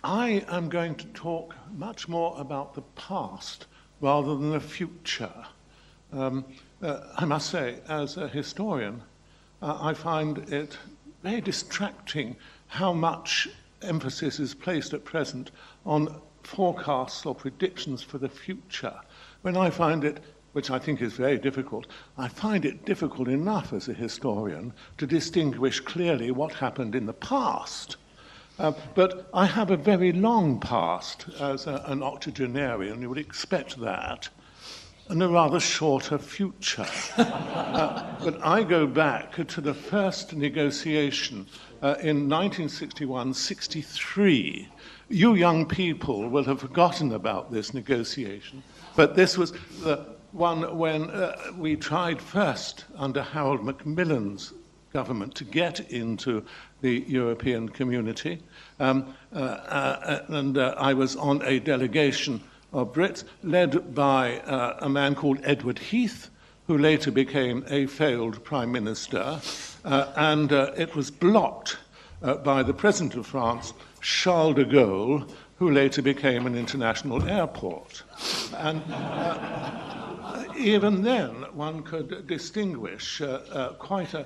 I am going to talk much more about the past rather than the future. I must say, as a historian, I find it very distracting how much emphasis is placed at present on forecasts or predictions for the future, when I find it, which I think is very difficult, I find it difficult enough as a historian to distinguish clearly what happened in the past. But I have a very long past as an octogenarian, you would expect that, and a rather shorter future. But I go back to the first negotiation in 1961-63. You young people will have forgotten about this negotiation, but this was the one when we tried first under Harold Macmillan's government to get into the European community. And I was on a delegation of Brits led by a man called Edward Heath, who later became a failed prime minister, and it was blocked by the president of France, Charles de Gaulle, who later became an international airport. And even then, one could distinguish quite a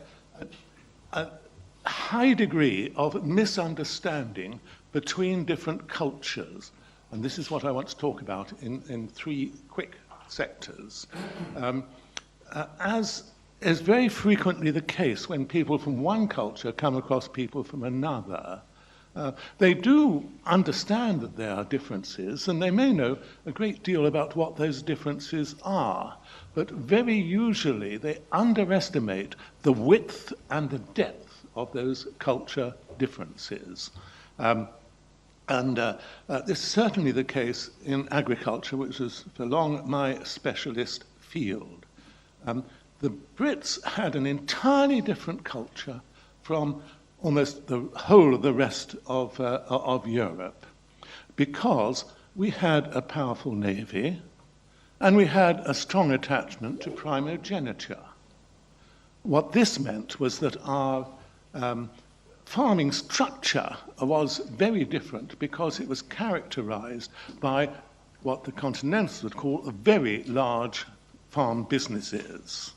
high degree of misunderstanding between different cultures. And this is what I want to talk about in three quick sectors. As is very frequently the case when people from one culture come across people from another, they do understand that there are differences, and they may know a great deal about what those differences are, but very usually they underestimate the width and the depth of those culture differences. This is certainly the case in agriculture, which was for long my specialist field. The Brits had an entirely different culture from almost the whole of the rest of Europe, because we had a powerful navy and we had a strong attachment to primogeniture. What this meant was that our farming structure was very different because it was characterized by what the continentals would call very large farm businesses.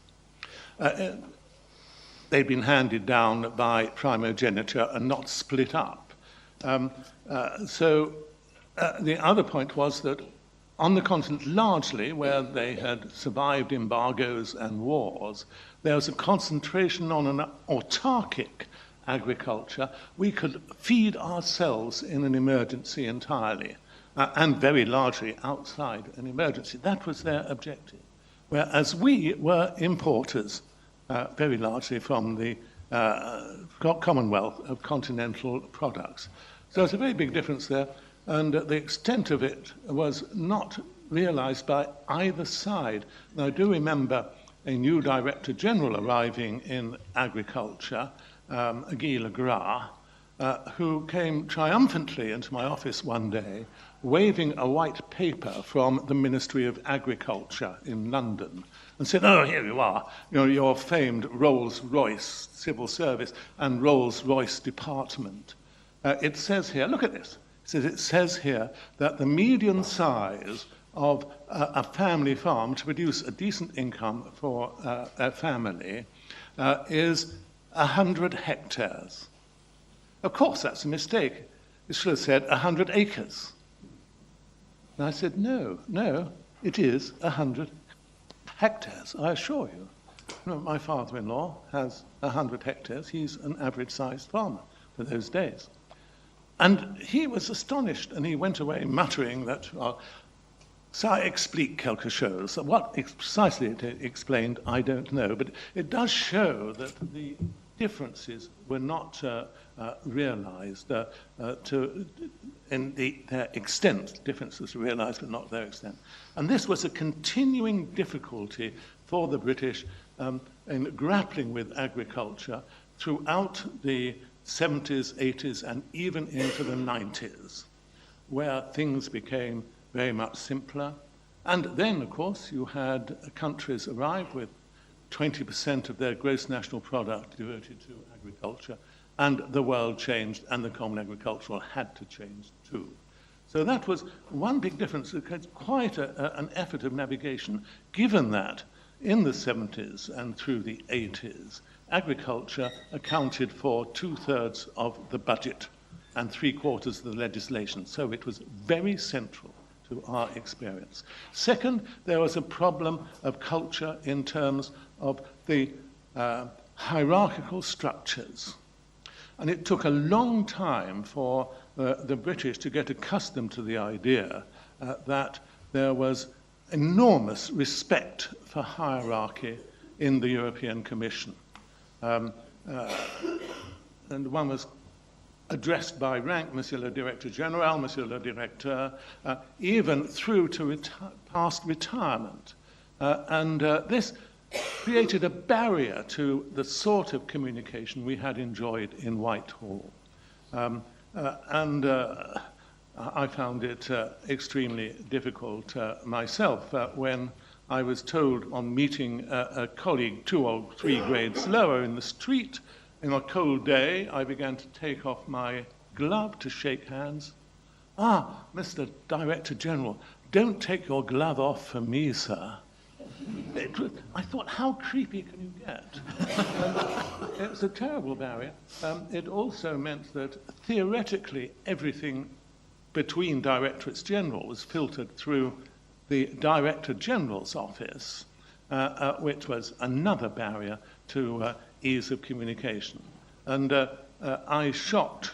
They'd been handed down by primogeniture and not split up. The other point was that on the continent, largely where they had survived embargoes and wars, there was a concentration on an autarkic agriculture. We could feed ourselves in an emergency entirely, and very largely outside an emergency. That was their objective. Whereas we were importers, very largely from the Commonwealth of continental products. So there's a very big difference there, and the extent of it was not realized by either side. Now, I do remember a new Director General arriving in agriculture, Guy Legras, who came triumphantly into my office one day, waving a white paper from the Ministry of Agriculture in London, and said, "Oh, here you are, your famed Rolls-Royce Civil Service and Rolls-Royce Department. It says here, look at this, it says here that the median size of a family farm to produce a decent income for a family is 100 hectares. Of course, that's a mistake. It should have said 100 acres. And I said, no, it is 100 hectares, I assure you. My father-in-law has 100 hectares. He's an average-sized farmer for those days. And he was astonished, and he went away muttering that, ça explique quelque chose. What precisely it explained, I don't know, but it does show that the differences were not realized in their extent. Differences were realized, but not their extent. And this was a continuing difficulty for the British in grappling with agriculture throughout the 70s, 80s, and even into the 90s, where things became very much simpler. And then, of course, you had countries arrive with 20% of their gross national product devoted to agriculture, and the world changed, and the Common Agricultural had to change too. So that was one big difference. It was quite an effort of navigation, given that in the 70s and through the 80s, agriculture accounted for 2/3 of the budget and 3/4 of the legislation. So it was very central to our experience. Second, there was a problem of culture in terms of the hierarchical structures. And it took a long time for the British to get accustomed to the idea that there was enormous respect for hierarchy in the European Commission. And one was addressed by rank, Monsieur le Directeur General, Monsieur le Directeur, even through to past retirement. This created a barrier to the sort of communication we had enjoyed in Whitehall. I found it extremely difficult myself when I was told on meeting a colleague 2 or 3 grades lower in the street in a cold day. I began to take off my glove to shake hands. "Ah, Mr. Director General, don't take your glove off for me, sir." I thought, how creepy can you get? It's a terrible barrier. It also meant that theoretically everything between Directorates General was filtered through the Director General's office, which was another barrier to ease of communication. And I shocked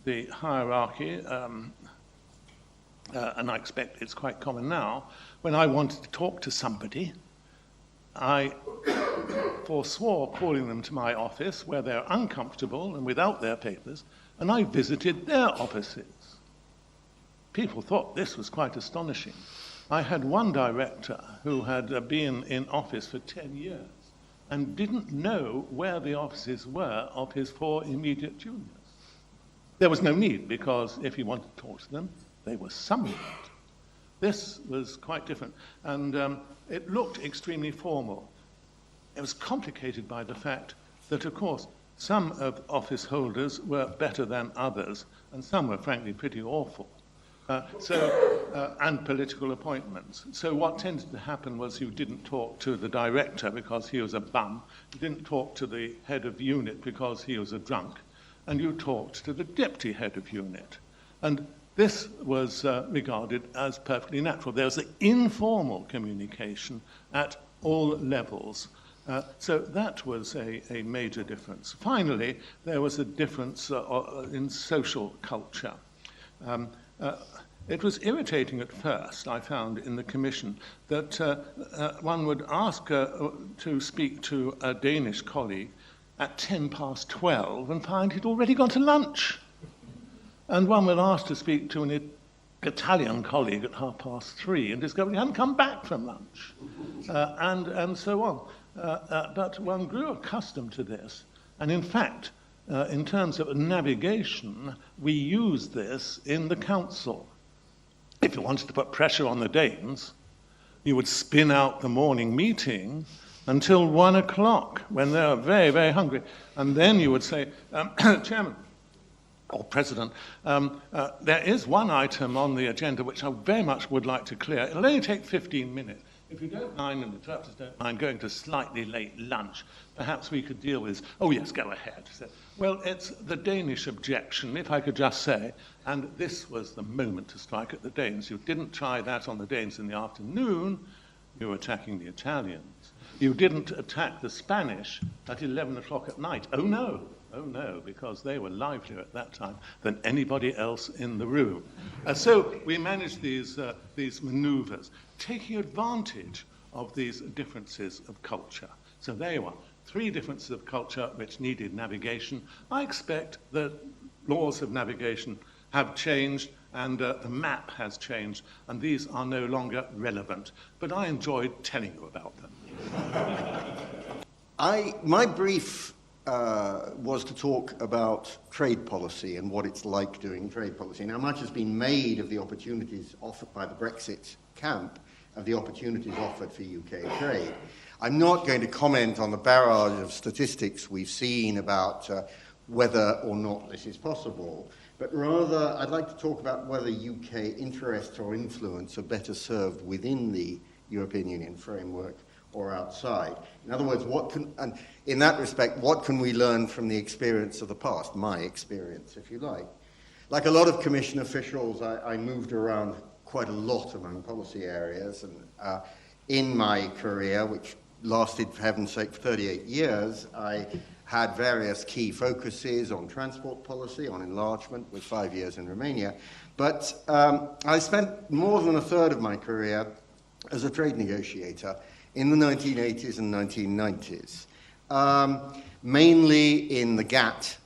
the hierarchy, and I expect it's quite common now. When I wanted to talk to somebody, I forswore calling them to my office where they're uncomfortable and without their papers, and I visited their offices. People thought this was quite astonishing. I had one director who had been in office for 10 years and didn't know where the offices were of his 4 immediate juniors. There was no need, because if he wanted to talk to them, they were summoned. This was quite different, and it looked extremely formal. It was complicated by the fact that, of course, some of office holders were better than others, and some were frankly pretty awful. And political appointments. So what tended to happen was you didn't talk to the director because he was a bum, you didn't talk to the head of unit because he was a drunk, and you talked to the deputy head of unit. And this was regarded as perfectly natural. There was an informal communication at all levels. So that was a major difference. Finally, there was a difference in social culture. It was irritating at first, I found, in the Commission, that one would ask to speak to a Danish colleague at 12:10 and find he'd already gone to lunch. And one would ask to speak to an Italian colleague at 3:30 and discover he hadn't come back from lunch, and so on. But one grew accustomed to this, and in fact, in terms of navigation, we used this in the council. If you wanted to put pressure on the Danes, you would spin out the morning meeting until 1 o'clock when they were very, very hungry. And then you would say, Chairman or President, there is one item on the agenda which I very much would like to clear. It'll only take 15 minutes. If you don't mind, and the interpreters don't mind, going to slightly late lunch, perhaps we could deal with this. Oh, yes, go ahead. So, well, it's the Danish objection, if I could just say, and this was the moment to strike at the Danes. You didn't try that on the Danes in the afternoon. You were attacking the Italians. You didn't attack the Spanish at 11 o'clock at night. Oh, no. Oh, no, because they were livelier at that time than anybody else in the room. So we managed these maneuvers, taking advantage of these differences of culture. So there you are, 3 differences of culture which needed navigation. I expect that laws of navigation have changed and the map has changed, and these are no longer relevant. But I enjoyed telling you about them. My brief was to talk about trade policy and what it's like doing trade policy. Now, much has been made of the opportunities offered by the Brexit camp of the opportunities offered for UK trade. I'm not going to comment on the barrage of statistics we've seen about whether or not this is possible, but rather I'd like to talk about whether UK interests or influence are better served within the European Union framework or outside. In other words, and in that respect, what can we learn from the experience of the past, my experience, if you like. Like a lot of Commission officials, I moved around quite a lot among policy areas, and in my career, which lasted, for heaven's sake, for 38 years, I had various key focuses on transport policy, on enlargement, with 5 years in Romania. But I spent more than a third of my career as a trade negotiator in the 1980s and 1990s, mainly in the GATT,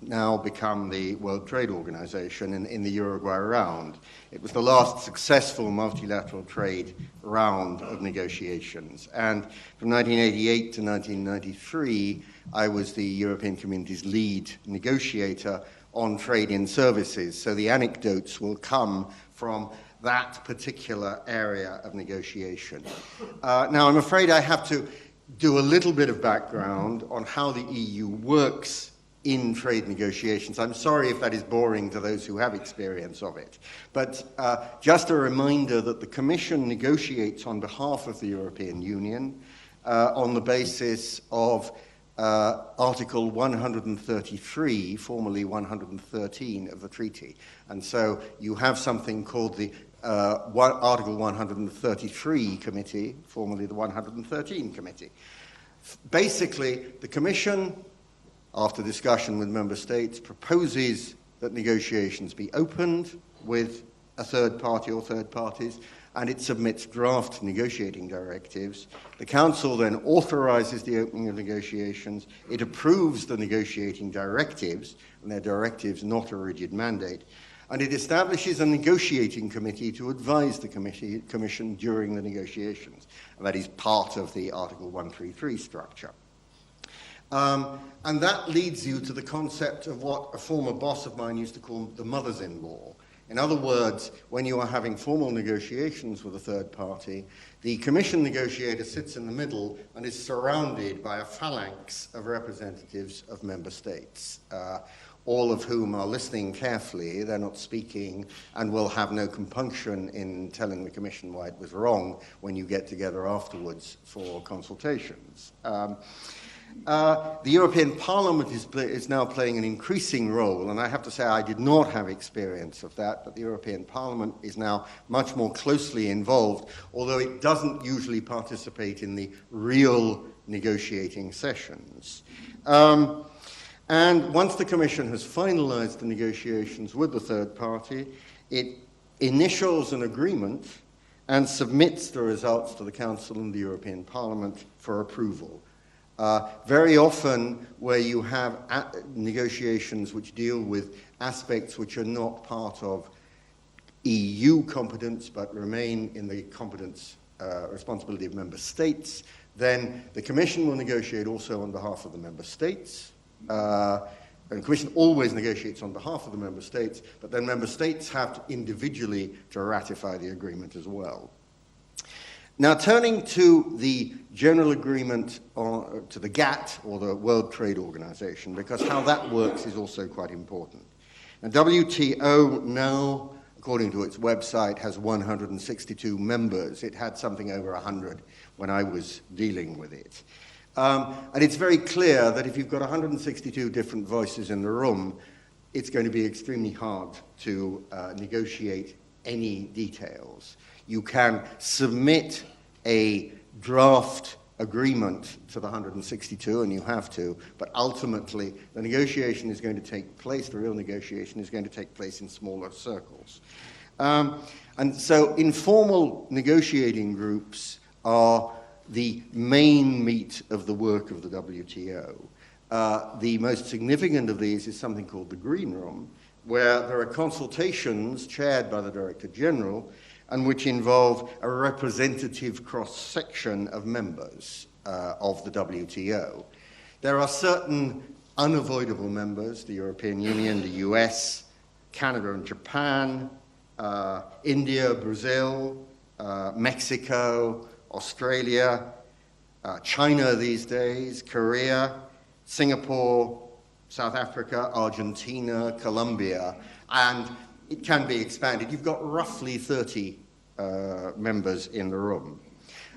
now become the World Trade Organization, in the Uruguay round. It was the last successful multilateral trade round of negotiations. And from 1988 to 1993, I was the European Community's lead negotiator on trade in services. So the anecdotes will come from that particular area of negotiation. Now, I'm afraid I have to do a little bit of background on how the EU works in trade negotiations. I'm sorry if that is boring to those who have experience of it. But just a reminder that the Commission negotiates on behalf of the European Union on the basis of Article 133, formerly 113 of the treaty. And so you have something called the Article 133 Committee, formerly the 113 Committee. Basically, the Commission, after discussion with member states, proposes that negotiations be opened with a third party or third parties, and it submits draft negotiating directives. The Council then authorizes the opening of negotiations. It approves the negotiating directives, and they're directives, not a rigid mandate. And it establishes a negotiating committee to advise the Commission during the negotiations. And that is part of the Article 133 structure. And that leads you to the concept of what a former boss of mine used to call the mothers-in-law. In other words, when you are having formal negotiations with a third party, the Commission negotiator sits in the middle and is surrounded by a phalanx of representatives of member states, all of whom are listening carefully. They're not speaking and will have no compunction in telling the Commission why it was wrong when you get together afterwards for consultations. The European Parliament is now playing an increasing role, and I have to say I did not have experience of that, but the European Parliament is now much more closely involved, although it doesn't usually participate in the real negotiating sessions. And once the Commission has finalized the negotiations with the third party, it initials an agreement and submits the results to the Council and the European Parliament for approval. Very often where you have negotiations which deal with aspects which are not part of EU competence but remain in the competence responsibility of member states, then the Commission will negotiate also on behalf of the member states. And the Commission always negotiates on behalf of the member states, but then member states have to individually to ratify the agreement as well. Now, turning to the general agreement to the GATT, or the World Trade Organization, because how that works is also quite important. Now, WTO now, according to its website, has 162 members. It had something over 100 when I was dealing with it. And it's very clear that if you've got 162 different voices in the room, it's going to be extremely hard to negotiate any details. You can submit a draft agreement to the 162, and you have to, but ultimately the negotiation is going to take place, the real negotiation is going to take place in smaller circles. And so informal negotiating groups are the main meat of the work of the WTO. The most significant of these is something called the Green Room, where there are consultations chaired by the Director General and which involve a representative cross-section of members of the WTO. There are certain unavoidable members, the European Union, the US, Canada and Japan, India, Brazil, Mexico, Australia, China these days, Korea, Singapore, South Africa, Argentina, Colombia, and it can be expanded. You've got roughly 30 members in the room.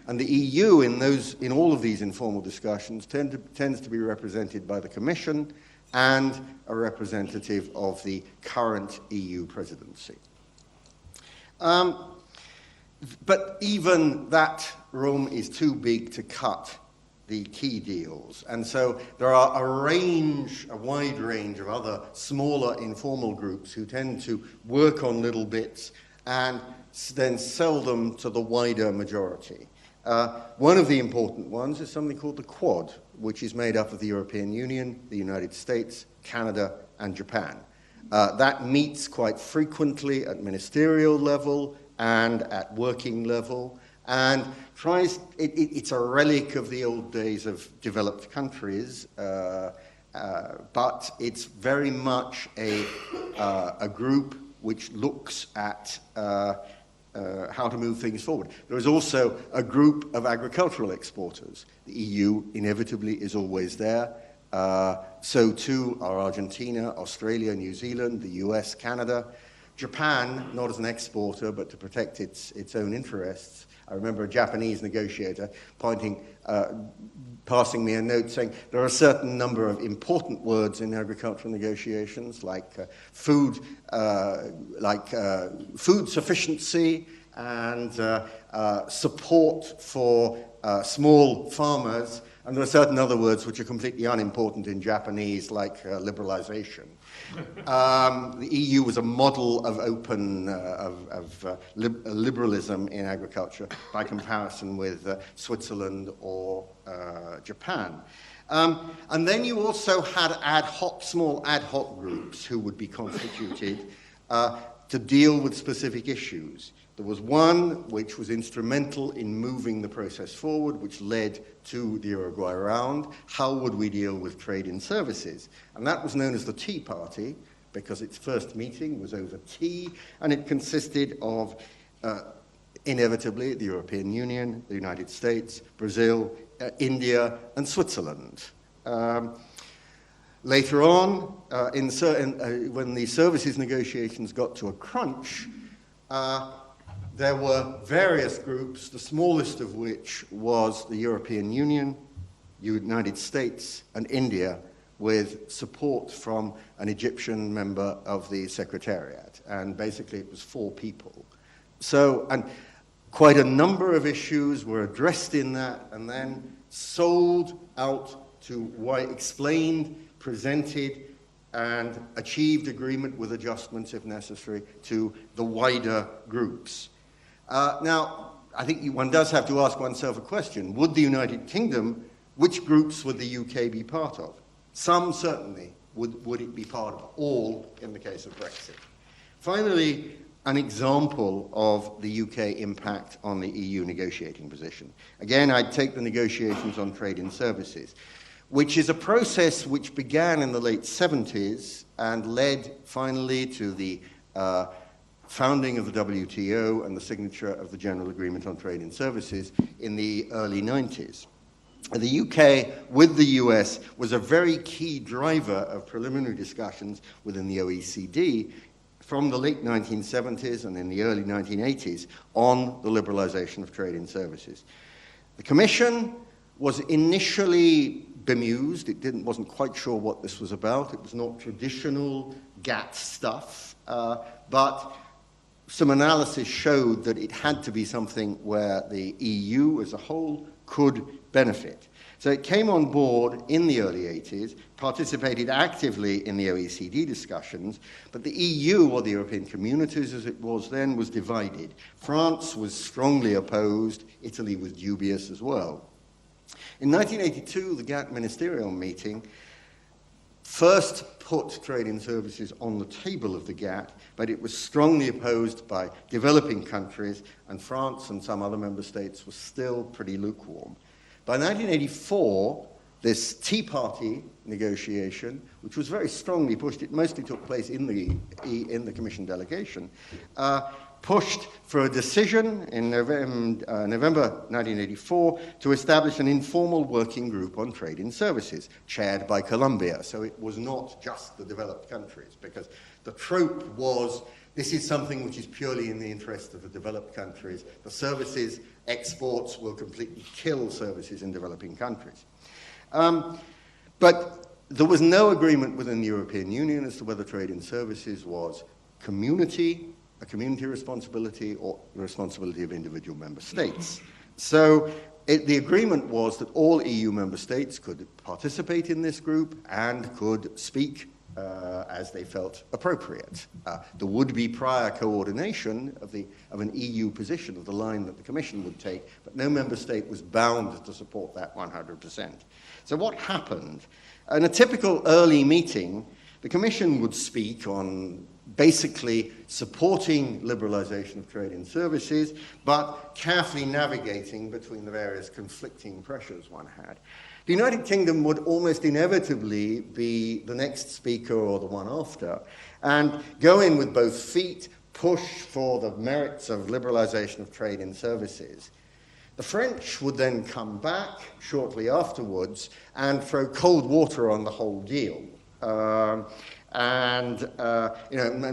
And the EU in all of these informal discussions tends to be represented by the Commission and a representative of the current EU presidency. But even that room is too big to cut the key deals. And so there are a wide range of other smaller informal groups who tend to work on little bits and then sell them to the wider majority. One of the important ones is something called the Quad, which is made up of the European Union, the United States, Canada, and Japan. That meets quite frequently at ministerial level and at working level, and it's a relic of the old days of developed countries, but it's very much a group which looks at how to move things forward. There is also a group of agricultural exporters. The EU inevitably is always there. So too are Argentina, Australia, New Zealand, the US, Canada. Japan, not as an exporter, but to protect its own interests. I remember a Japanese negotiator passing me a note saying there are a certain number of important words in agricultural negotiations, like food sufficiency and support for small farmers, and there are certain other words which are completely unimportant in Japanese, like liberalization. The EU was a model of liberalism in agriculture by comparison with Switzerland or Japan. And then you also had small ad hoc groups who would be constituted to deal with specific issues. There was one which was instrumental in moving the process forward, which led to the Uruguay round. How would we deal with trade in services? And that was known as the Tea Party, because its first meeting was over tea, and it consisted of, inevitably, the European Union, the United States, Brazil, India, and Switzerland. Later on, when the services negotiations got to a crunch, there were various groups, the smallest of which was the European Union, United States, and India, with support from an Egyptian member of the Secretariat. And basically it was 4 people. So, and quite a number of issues were addressed in that and then sold out to explained, presented, and achieved agreement with adjustments, if necessary, to the wider groups. Now, I think one does have to ask oneself a question. Would the United Kingdom, which groups would the UK be part of? Some certainly would it be part of, all in the case of Brexit. Finally, an example of the UK impact on the EU negotiating position. Again, I'd take the negotiations on trade in services, which is a process which began in the late 70s and led finally to the founding of the WTO and the signature of the General Agreement on Trade in Services in the early 90s. The UK, with the US, was a very key driver of preliminary discussions within the OECD from the late 1970s and in the early 1980s on the liberalization of trade in services. The Commission was initially bemused. It wasn't quite sure what this was about. It was not traditional GATT stuff, but some analysis showed that it had to be something where the EU as a whole could benefit. So it came on board in the early 80s, participated actively in the OECD discussions, but the EU, or the European Communities as it was then, was divided. France was strongly opposed, Italy was dubious as well. In 1982, the GATT ministerial meeting first put trade in services on the table of the GATT, but it was strongly opposed by developing countries, and France and some other member states were still pretty lukewarm. By 1984, this Tea Party negotiation, which was very strongly pushed, it mostly took place in the Commission delegation, pushed for a decision in November 1984 to establish an informal working group on trade in services, chaired by Colombia. So it was not just the developed countries, because the trope was, this is something which is purely in the interest of the developed countries. The services exports will completely kill services in developing countries. But there was no agreement within the European Union as to whether trade in services was a community responsibility or the responsibility of individual member states. So the agreement was that all EU member states could participate in this group and could speak as they felt appropriate. There would be prior coordination of an EU position, of the line that the Commission would take, but no member state was bound to support that 100%. So what happened? In a typical early meeting, the Commission would speak on basically supporting liberalization of trade in services, but carefully navigating between the various conflicting pressures one had. The United Kingdom would almost inevitably be the next speaker or the one after, and go in with both feet, push for the merits of liberalization of trade in services. The French would then come back shortly afterwards and throw cold water on the whole deal. And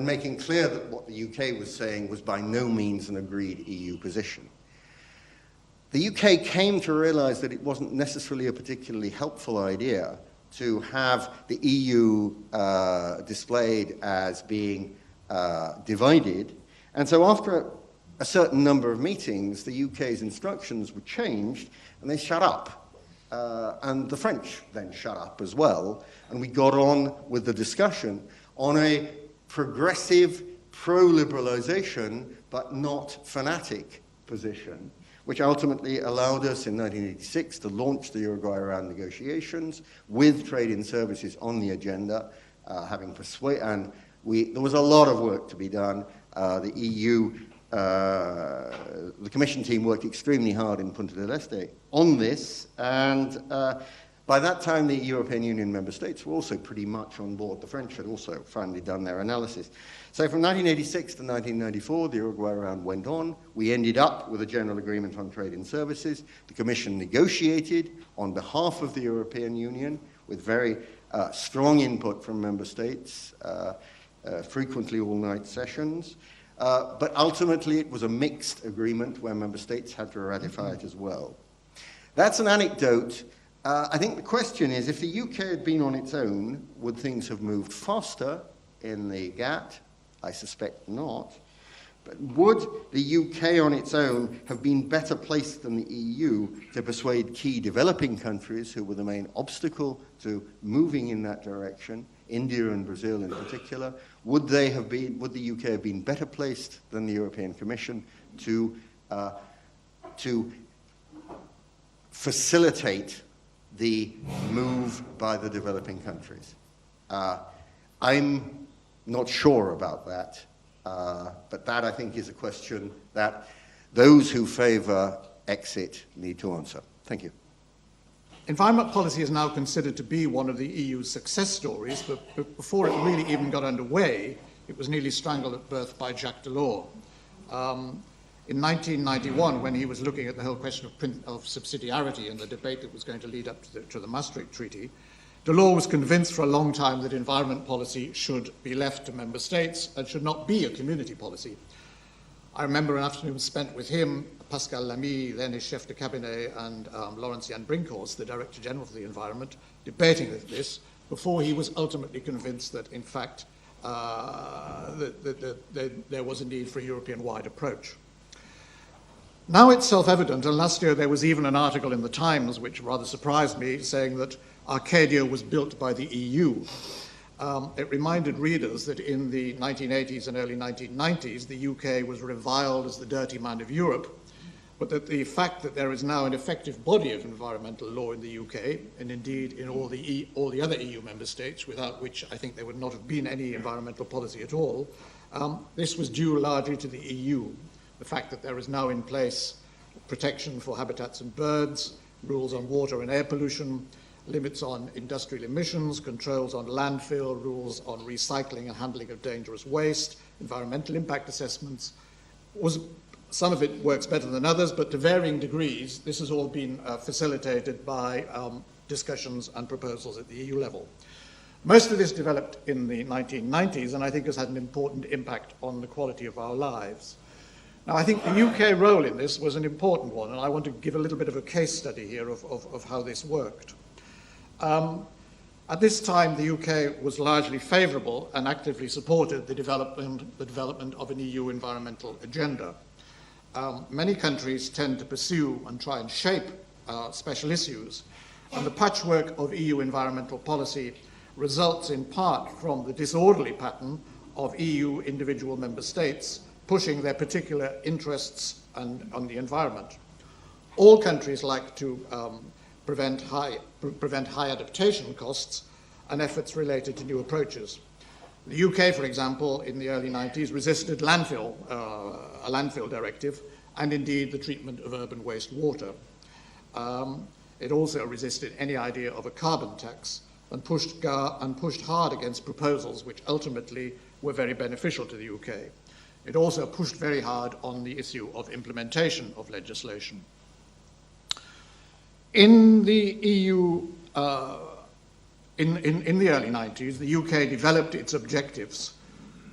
making clear that what the UK was saying was by no means an agreed EU position. The UK came to realize that it wasn't necessarily a particularly helpful idea to have the EU displayed as being divided. And so after a certain number of meetings, the UK's instructions were changed and they shut up. And the French then shut up as well. And we got on with the discussion on a progressive, pro-liberalization, but not fanatic position, which ultimately allowed us in 1986 to launch the Uruguay round negotiations with trade in services on the agenda, having persuaded, and there was a lot of work to be done. The EU, the Commission team worked extremely hard in Punta del Este on this, and by that time the European Union member states were also pretty much on board. The French had also finally done their analysis. So from 1986 to 1994, the Uruguay round went on. We ended up with a general agreement on trade in services. The Commission negotiated on behalf of the European Union with very strong input from member states, frequently all-night sessions. But ultimately, it was a mixed agreement where member states had to ratify it as well. That's an anecdote. I think the question is, if the UK had been on its own, would things have moved faster in the GATT? I suspect not. But would the UK on its own have been better placed than the EU to persuade key developing countries who were the main obstacle to moving in that direction, India and Brazil in particular? Would the UK have been better placed than the European Commission to facilitate the move by the developing countries? I'm not sure about that, but that, I think, is a question that those who favor exit need to answer. Thank you. Environment policy is now considered to be one of the EU's success stories, but before it really even got underway, it was nearly strangled at birth by Jacques Delors. In 1991, when he was looking at the whole question of subsidiarity and the debate that was going to lead up to the Maastricht Treaty, Delors was convinced for a long time that environment policy should be left to member states and should not be a community policy. I remember an afternoon spent with him, Pascal Lamy, then his chef de cabinet, and Lawrence Jan Brinkhorst, the Director General for the Environment, debating this before he was ultimately convinced that, in fact, there was a need for a European-wide approach. Now it's self-evident, and last year there was even an article in the Times, which rather surprised me, saying that Arcadia was built by the EU. It reminded readers that in the 1980s and early 1990s, the UK was reviled as the dirty man of Europe, but that the fact that there is now an effective body of environmental law in the UK, and indeed in all the other EU member states, without which I think there would not have been any environmental policy at all, this was due largely to the EU. The fact that there is now in place protection for habitats and birds, rules on water and air pollution, limits on industrial emissions, controls on landfill, rules on recycling and handling of dangerous waste, environmental impact assessments, some of it works better than others, but to varying degrees, this has all been facilitated by discussions and proposals at the EU level. Most of this developed in the 1990s, and I think has had an important impact on the quality of our lives. Now, I think the UK role in this was an important one, and I want to give a little bit of a case study here of how this worked. At this time, the UK was largely favourable and actively supported the development of an EU environmental agenda. Many countries tend to pursue and try and shape special issues, and the patchwork of EU environmental policy results in part from the disorderly pattern of EU individual member states pushing their particular interests on the environment. All countries like to prevent high adaptation costs and efforts related to new approaches. The UK, for example, in the early 90s resisted a landfill directive, and indeed the treatment of urban wastewater. It also resisted any idea of a carbon tax and pushed hard against proposals which ultimately were very beneficial to the UK. It also pushed very hard on the issue of implementation of legislation. In the EU, in the early 90s, the UK developed its objectives,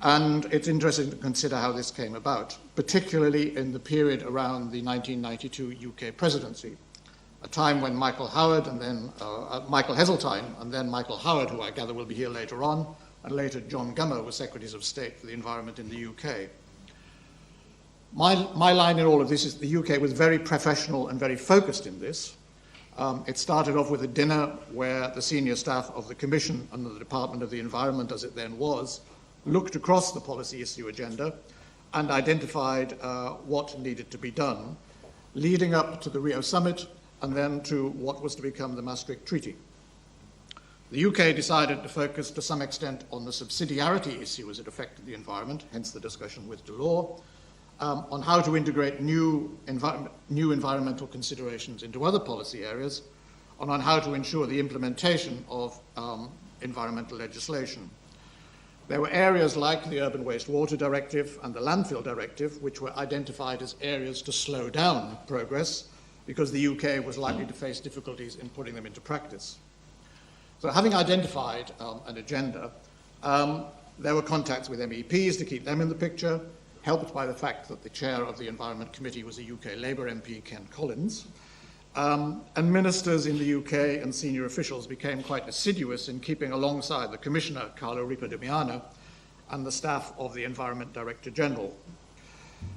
and it's interesting to consider how this came about, particularly in the period around the 1992 UK presidency, a time when Michael Heseltine, and then Michael Howard, who I gather will be here later on, and later John Gummer were Secretaries of State for the Environment in the UK. My line in all of this is the UK was very professional and very focused in this. It started off with a dinner where the senior staff of the Commission and the Department of the Environment, as it then was, looked across the policy issue agenda and identified what needed to be done, leading up to the Rio summit and then to what was to become the Maastricht Treaty. The UK decided to focus to some extent on the subsidiarity issue as it affected the environment, hence the discussion with Delors, on how to integrate new environmental considerations into other policy areas, and on how to ensure the implementation of environmental legislation. There were areas like the Urban Wastewater Directive and the Landfill Directive, which were identified as areas to slow down progress because the UK was likely to face difficulties in putting them into practice. So having identified an agenda, there were contacts with MEPs to keep them in the picture, helped by the fact that the chair of the Environment Committee was a UK Labour MP, Ken Collins. And ministers in the UK and senior officials became quite assiduous in keeping alongside the Commissioner, Carlo Ripa de Miana, and the staff of the Environment Director General.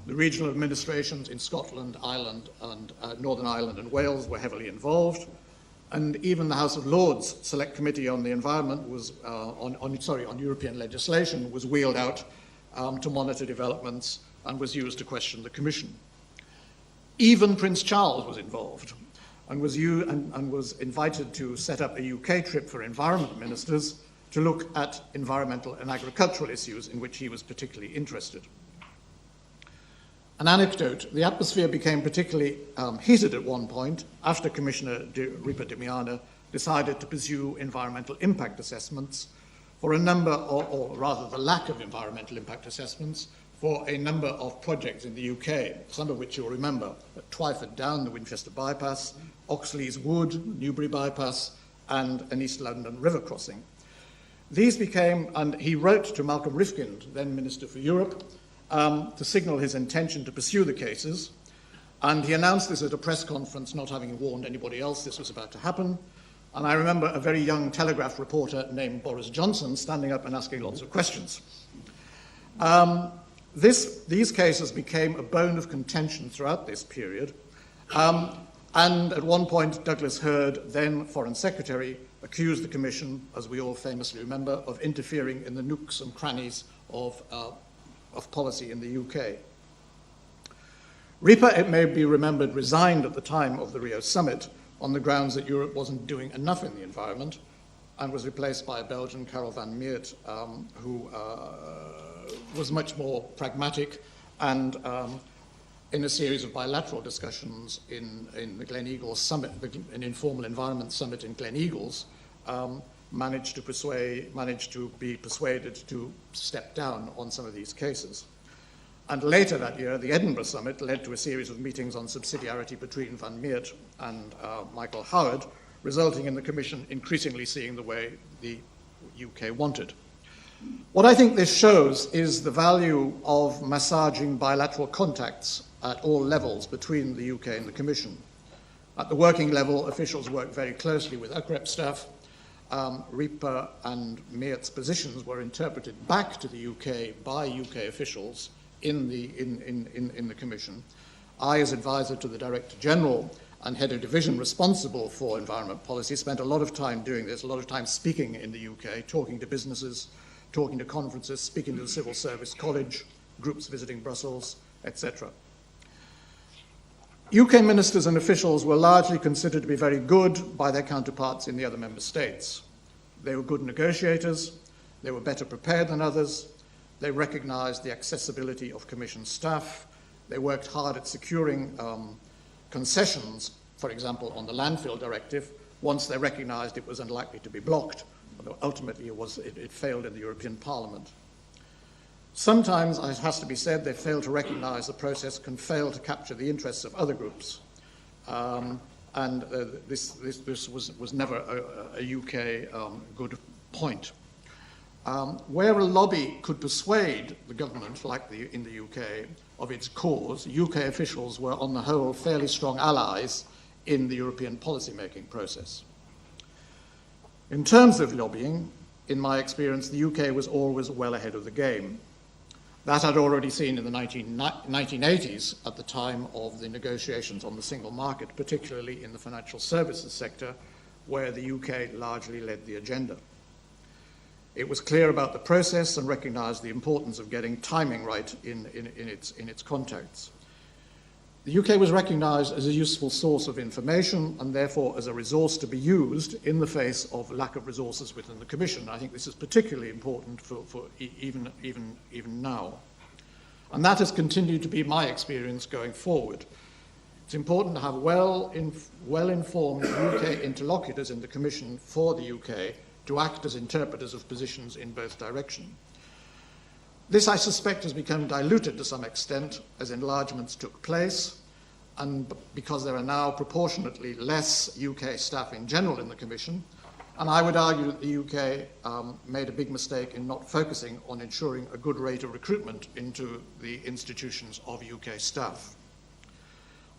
The regional administrations in Scotland, Ireland, and Northern Ireland and Wales were heavily involved, and even the House of Lords Select Committee on the Environment was on European legislation was wheeled out to monitor developments and was used to question the Commission. Even Prince Charles was involved and was invited to set up a UK trip for environment ministers to look at environmental and agricultural issues in which he was particularly interested. An anecdote, the atmosphere became particularly heated at one point after Commissioner Ripa de Miana decided to pursue environmental impact assessments for a number, or rather the lack of environmental impact assessments for a number of projects in the UK, some of which you'll remember, at Twyford Down, the Winchester Bypass, Oxley's Wood, Newbury Bypass, and an East London river crossing. These became, and he wrote to Malcolm Rifkind, then Minister for Europe, to signal his intention to pursue the cases, and he announced this at a press conference, not having warned anybody else this was about to happen. And I remember a very young Telegraph reporter named Boris Johnson standing up and asking lots of questions. These cases became a bone of contention throughout this period, and at one point Douglas Hurd, then Foreign Secretary, accused the Commission, as we all famously remember, of interfering in the nooks and crannies of policy in the UK. Ripa, it may be remembered, resigned at the time of the Rio summit on the grounds that Europe wasn't doing enough in the environment, and was replaced by a Belgian, Karel van Meert, who was much more pragmatic, and in a series of bilateral discussions in the Glen Eagles summit, an informal environment summit in Glen Eagles, managed to be persuaded to step down on some of these cases. And later that year, the Edinburgh Summit led to a series of meetings on subsidiarity between Van Meert and Michael Howard, resulting in the Commission increasingly seeing the way the UK wanted. What I think this shows is the value of massaging bilateral contacts at all levels between the UK and the Commission. At the working level, officials worked very closely with UKREP staff. Rieper and Meert's positions were interpreted back to the UK by UK officials in the Commission. I, as advisor to the Director General and head of division responsible for environment policy, spent a lot of time doing this, a lot of time speaking in the UK, talking to businesses, talking to conferences, speaking to the Civil Service College, groups visiting Brussels, etc. UK ministers and officials were largely considered to be very good by their counterparts in the other member states. They were good negotiators, they were better prepared than others, they recognised the accessibility of Commission staff, they worked hard at securing concessions, for example, on the landfill directive, once they recognised it was unlikely to be blocked, although ultimately it failed in the European Parliament. Sometimes, it has to be said, they fail to recognise the process can fail to capture the interests of other groups. This was never a UK good point. Where a lobby could persuade the government, like in the UK, of its cause, UK officials were on the whole fairly strong allies in the European policy-making process. In terms of lobbying, in my experience, the UK was always well ahead of the game. That I'd already seen in the 1980s at the time of the negotiations on the single market, particularly in the financial services sector, where the UK largely led the agenda. It was clear about the process and recognised the importance of getting timing right in its contacts. The UK was recognised as a useful source of information and therefore as a resource to be used in the face of lack of resources within the Commission. I think this is particularly important for even now. And that has continued to be my experience going forward. It's important to have well-informed UK interlocutors in the Commission for the UK to act as interpreters of positions in both directions. This, I suspect, has become diluted to some extent as enlargements took place, and because there are now proportionately less UK staff in general in the Commission, and I would argue that the UK made a big mistake in not focusing on ensuring a good rate of recruitment into the institutions of UK staff.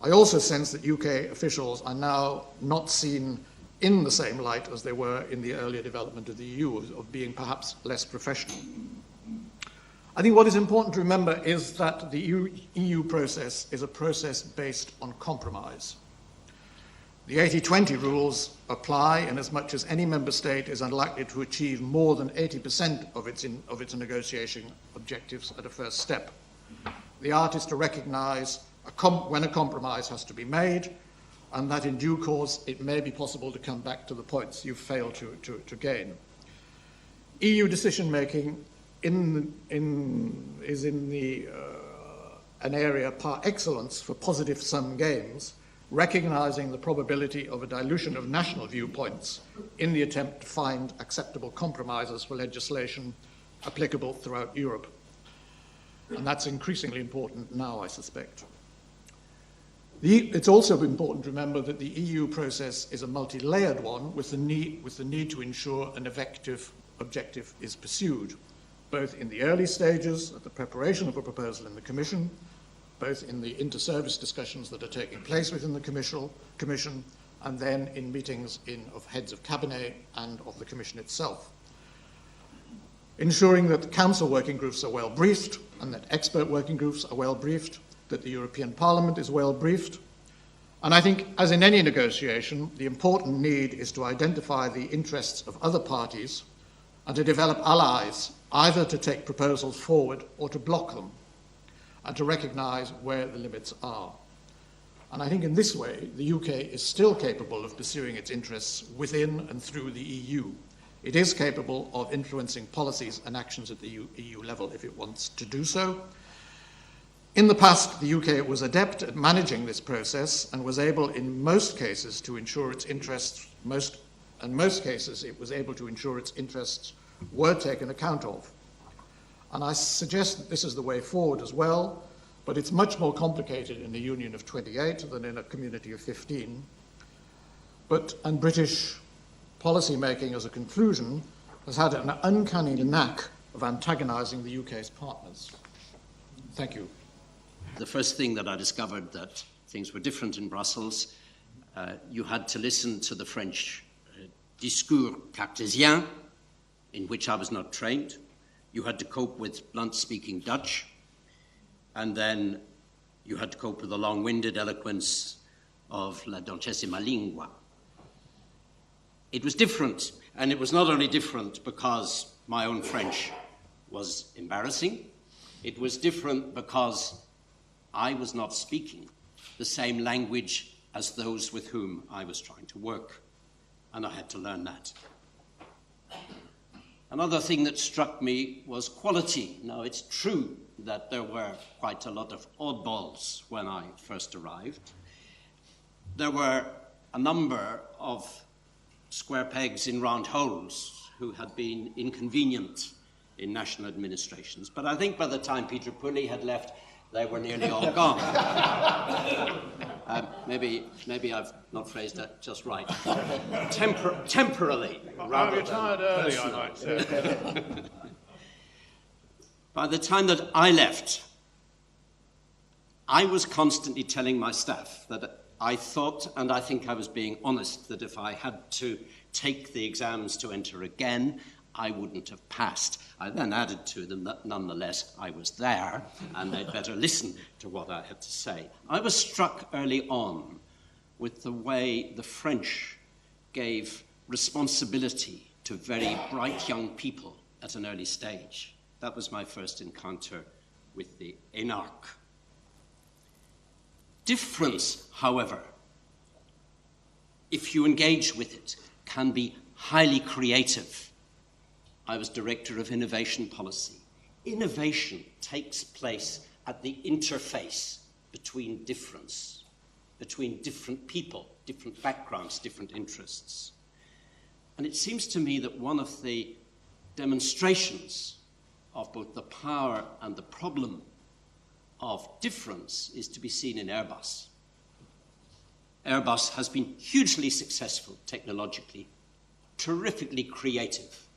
I also sense that UK officials are now not seen in the same light as they were in the earlier development of the EU, of being perhaps less professional. I think what is important to remember is that the EU process is a process based on compromise. The 80-20 rules apply in as much as any member state is unlikely to achieve more than 80% of its negotiation objectives at a first step. The art is to recognise when a compromise has to be made, and that in due course it may be possible to come back to the points you've failed to gain. EU decision-making is an area par excellence for positive-sum games, recognising the probability of a dilution of national viewpoints in the attempt to find acceptable compromises for legislation applicable throughout Europe. And that's increasingly important now, I suspect. It's also important to remember that the EU process is a multi-layered one with the need to ensure an effective objective is pursued, both in the early stages of the preparation of a proposal in the Commission, both in the inter-service discussions that are taking place within the Commission, and then in meetings of heads of cabinet and of the Commission itself. Ensuring that the Council working groups are well briefed and that expert working groups are well briefed, that the European Parliament is well briefed. And I think, as in any negotiation, the important need is to identify the interests of other parties and to develop allies, either to take proposals forward or to block them, and to recognise where the limits are. And I think in this way, the UK is still capable of pursuing its interests within and through the EU. It is capable of influencing policies and actions at the EU level if it wants to do so. In the past, the UK was adept at managing this process and was able in most cases to ensure its interests, in most cases it was able to ensure its interests were taken account of. And I suggest that this is the way forward as well, but it's much more complicated in a union of 28 than in a community of 15. And British policy making as a conclusion has had an uncanny knack of antagonizing the UK's partners. Thank you. The first thing that I discovered that things were different in Brussels, you had to listen to the French discours cartésien, in which I was not trained. You had to cope with blunt-speaking Dutch, and then you had to cope with the long-winded eloquence of la dolcissima lingua. It was different, and it was not only different because my own French was embarrassing, it was different because I was not speaking the same language as those with whom I was trying to work, and I had to learn that. Another thing that struck me was quality. Now, it's true that there were quite a lot of oddballs when I first arrived. There were a number of square pegs in round holes who had been inconvenient in national administrations. But I think by the time Peter POOLEY had left, they were nearly all gone. Maybe I've not phrased that just right. Temporarily. I retired early, I might say. By the time that I left, I was constantly telling my staff that I thought, and I think I was being honest, that if I had to take the exams to enter again, I wouldn't have passed. I then added to them that nonetheless I was there and they'd better listen to what I had to say. I was struck early on with the way the French gave responsibility to very bright young people at an early stage. That was my first encounter with the énarque. Difference, however, if you engage with it, can be highly creative. I was Director of Innovation Policy. Innovation takes place at the interface between difference, between different people, different backgrounds, different interests. And it seems to me that one of the demonstrations of both the power and the problem of difference is to be seen in Airbus. Airbus has been hugely successful technologically, terrifically creative.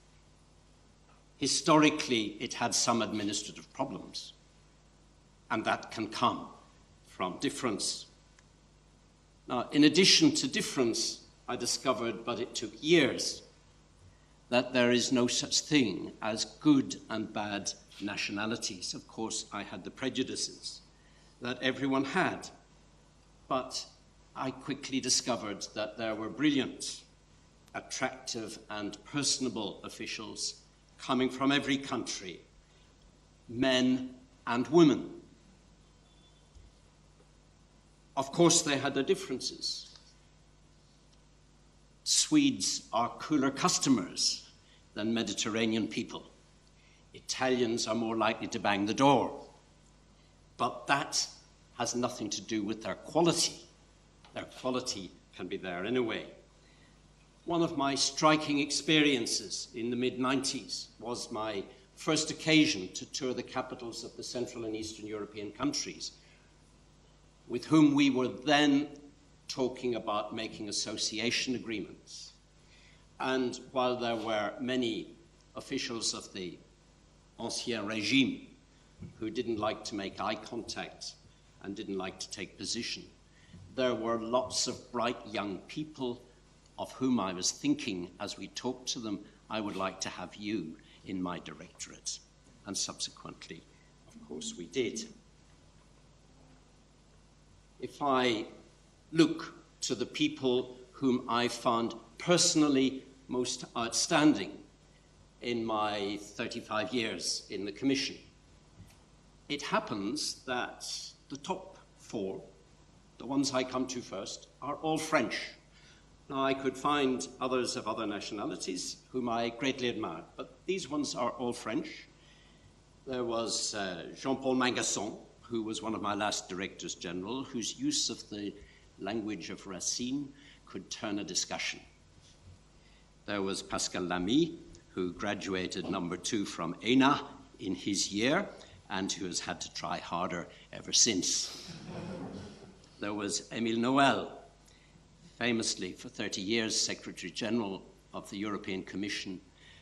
Historically, it had some administrative problems, and that can come from difference. Now, in addition to difference, I discovered, but it took years, that there is no such thing as good and bad nationalities. Of course, I had the prejudices that everyone had, but I quickly discovered that there were brilliant, attractive, and personable officials coming from every country, men and women. Of course, they had their differences. Swedes are cooler customers than Mediterranean people. Italians are more likely to bang the door. But that has nothing to do with their quality. Their quality can be there anyway. One of my striking experiences in the mid-90s was my first occasion to tour the capitals of the Central and Eastern European countries, with whom we were then talking about making association agreements. And while there were many officials of the Ancien Régime who didn't like to make eye contact and didn't like to take position, there were lots of bright young people of whom I was thinking as we talked to them, I would like to have you in my directorate. And subsequently, of course, we did. If I look to the people whom I found personally most outstanding in my 35 years in the Commission, it happens that the top four, the ones I come to first, are all French. Now, I could find others of other nationalities whom I greatly admire, but these ones are all French. There was Jean-Paul Mangasson, who was one of my last directors general, whose use of the language of Racine could turn a discussion. There was Pascal Lamy, who graduated #2 from ENA in his year and who has had to try harder ever since. There was Émile Noël, famously for 30 years Secretary General of the European Commission,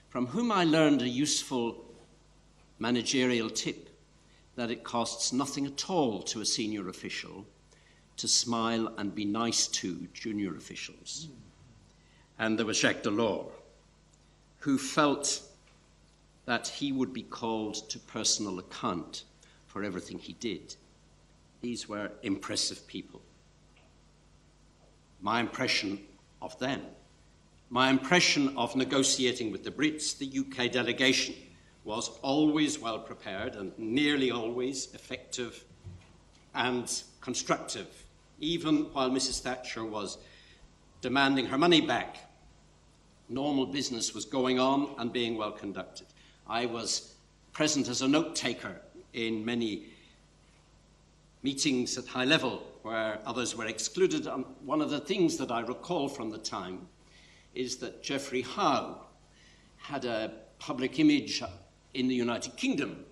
from whom I learned a useful managerial tip that it costs nothing at all to a senior official to smile and be nice to junior officials. And there was Jacques Delors, who felt that he would be called to personal account for everything he did. These were impressive people. My impression of them, my impression of negotiating with the Brits, the UK delegation, was always well prepared and nearly always effective and constructive, even while Mrs. Thatcher was demanding her money back. Normal business was going on and being well conducted. I was present as a note taker in many meetings at high level where others were excluded. And one of the things that I recall from the time is that Geoffrey Howe had a public image in the United Kingdom,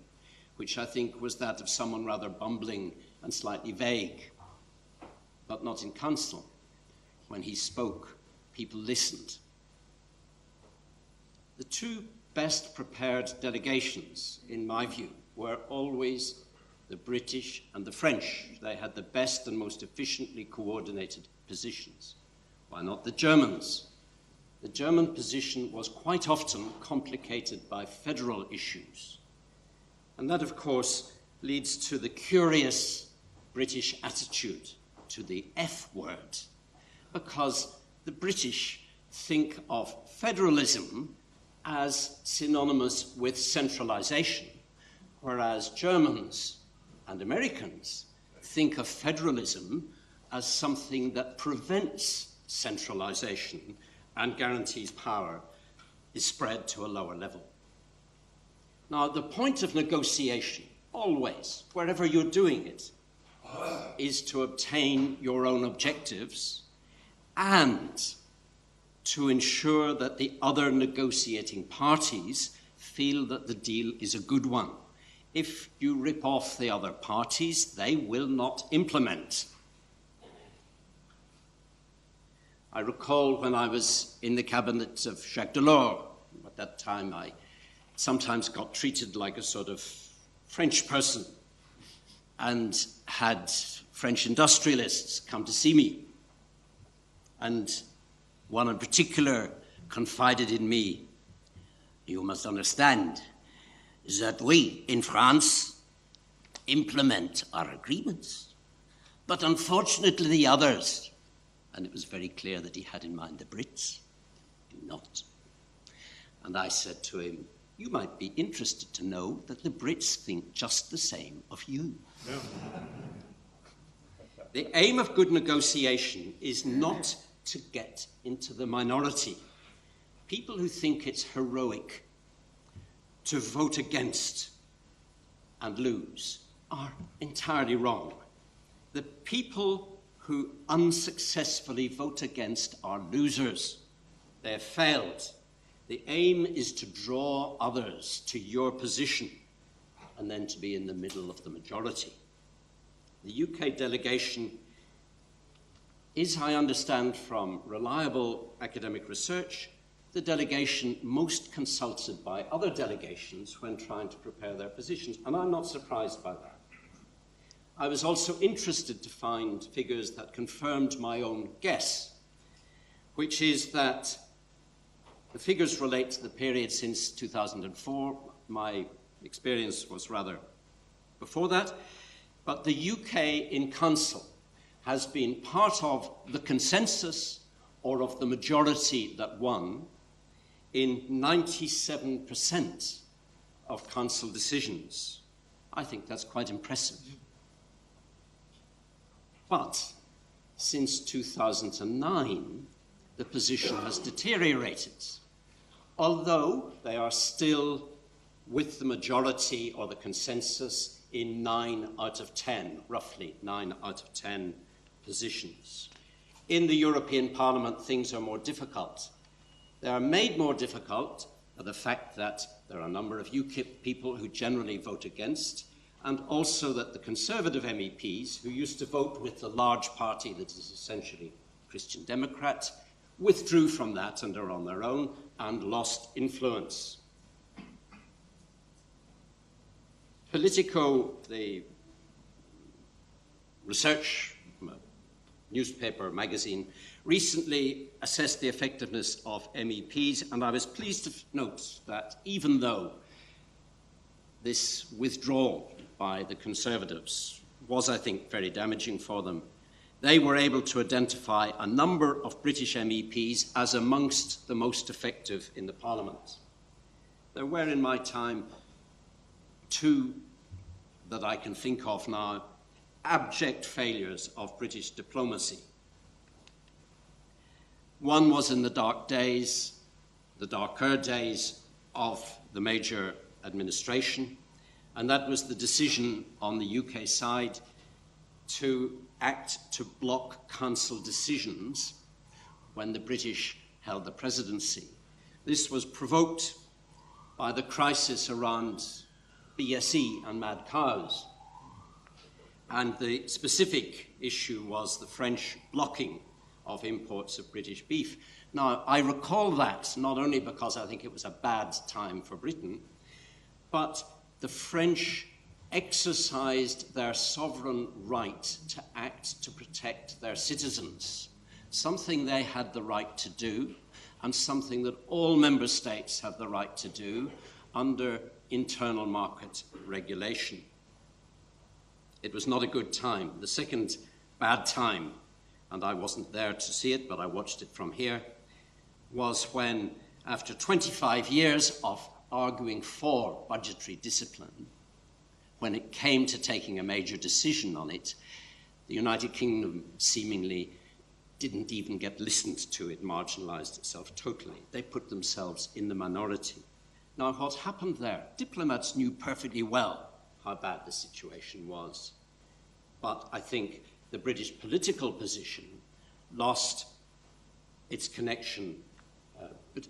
which I think was that of someone rather bumbling and slightly vague, but not in council. When he spoke, people listened. The two best prepared delegations, in my view, were always the British and the French. They had the best and most efficiently coordinated positions. Why not the Germans? The German position was quite often complicated by federal issues. And that, of course, leads to the curious British attitude to the F word, because the British think of federalism as synonymous with centralization, whereas Germans and Americans think of federalism as something that prevents centralization and guarantees power is spread to a lower level. Now, the point of negotiation, always, wherever you're doing it, is to obtain your own objectives and to ensure that the other negotiating parties feel that the deal is a good one. If you rip off the other parties, they will not implement. I recall when I was in the cabinet of Jacques Delors, at that time I sometimes got treated like a sort of French person and had French industrialists come to see me. And one in particular confided in me, "You must understand that we in France implement our agreements, but unfortunately the others," and it was very clear that he had in mind the Brits, "do not." And I said to him, "You might be interested to know that the Brits think just the same of you." Yeah. The aim of good negotiation is not to get into the minority. People who think it's heroic to vote against and lose are entirely wrong. The people who unsuccessfully vote against are losers. They have failed. The aim is to draw others to your position and then to be in the middle of the majority. The UK delegation is, I understand from reliable academic research, the delegation most consulted by other delegations when trying to prepare their positions, and I'm not surprised by that. I was also interested to find figures that confirmed my own guess, which is that the figures relate to the period since 2004. My experience was rather before that, but the UK in Council has been part of the consensus or of the majority that won in 97% of Council decisions. I think that's quite impressive. But since 2009, the position has deteriorated, although they are still with the majority or the consensus in 9 out of 10, roughly 9 out of 10 positions. In the European Parliament, things are more difficult. They are made more difficult the fact that there are a number of UKIP people who generally vote against, and also that the Conservative MEPs, who used to vote with the large party that is essentially Christian Democrat, withdrew from that and are on their own and lost influence. Politico, the research newspaper, magazine, recently assessed the effectiveness of MEPs, and I was pleased to note that even though this withdrawal by the Conservatives was, I think, very damaging for them, they were able to identify a number of British MEPs as amongst the most effective in the Parliament. There were, in my time, two that I can think of now, abject failures of British diplomacy. One was in the darker days of the Major administration, and that was the decision on the UK side to act to block council decisions when the British held the presidency. This was provoked by the crisis around BSE and mad cows. And the specific issue was the French blocking of imports of British beef. Now, I recall that not only because I think it was a bad time for Britain, but the French exercised their sovereign right to act to protect their citizens, something they had the right to do, and something that all member states have the right to do under internal market regulation. It was not a good time. The second bad time, and I wasn't there to see it, but I watched it from here, was when, after 25 years of arguing for budgetary discipline, when it came to taking a major decision on it, the United Kingdom seemingly didn't even get listened to. It marginalized itself totally. They put themselves in the minority. Now, what happened there? Diplomats knew perfectly well how bad the situation was. But I think the British political position lost its connection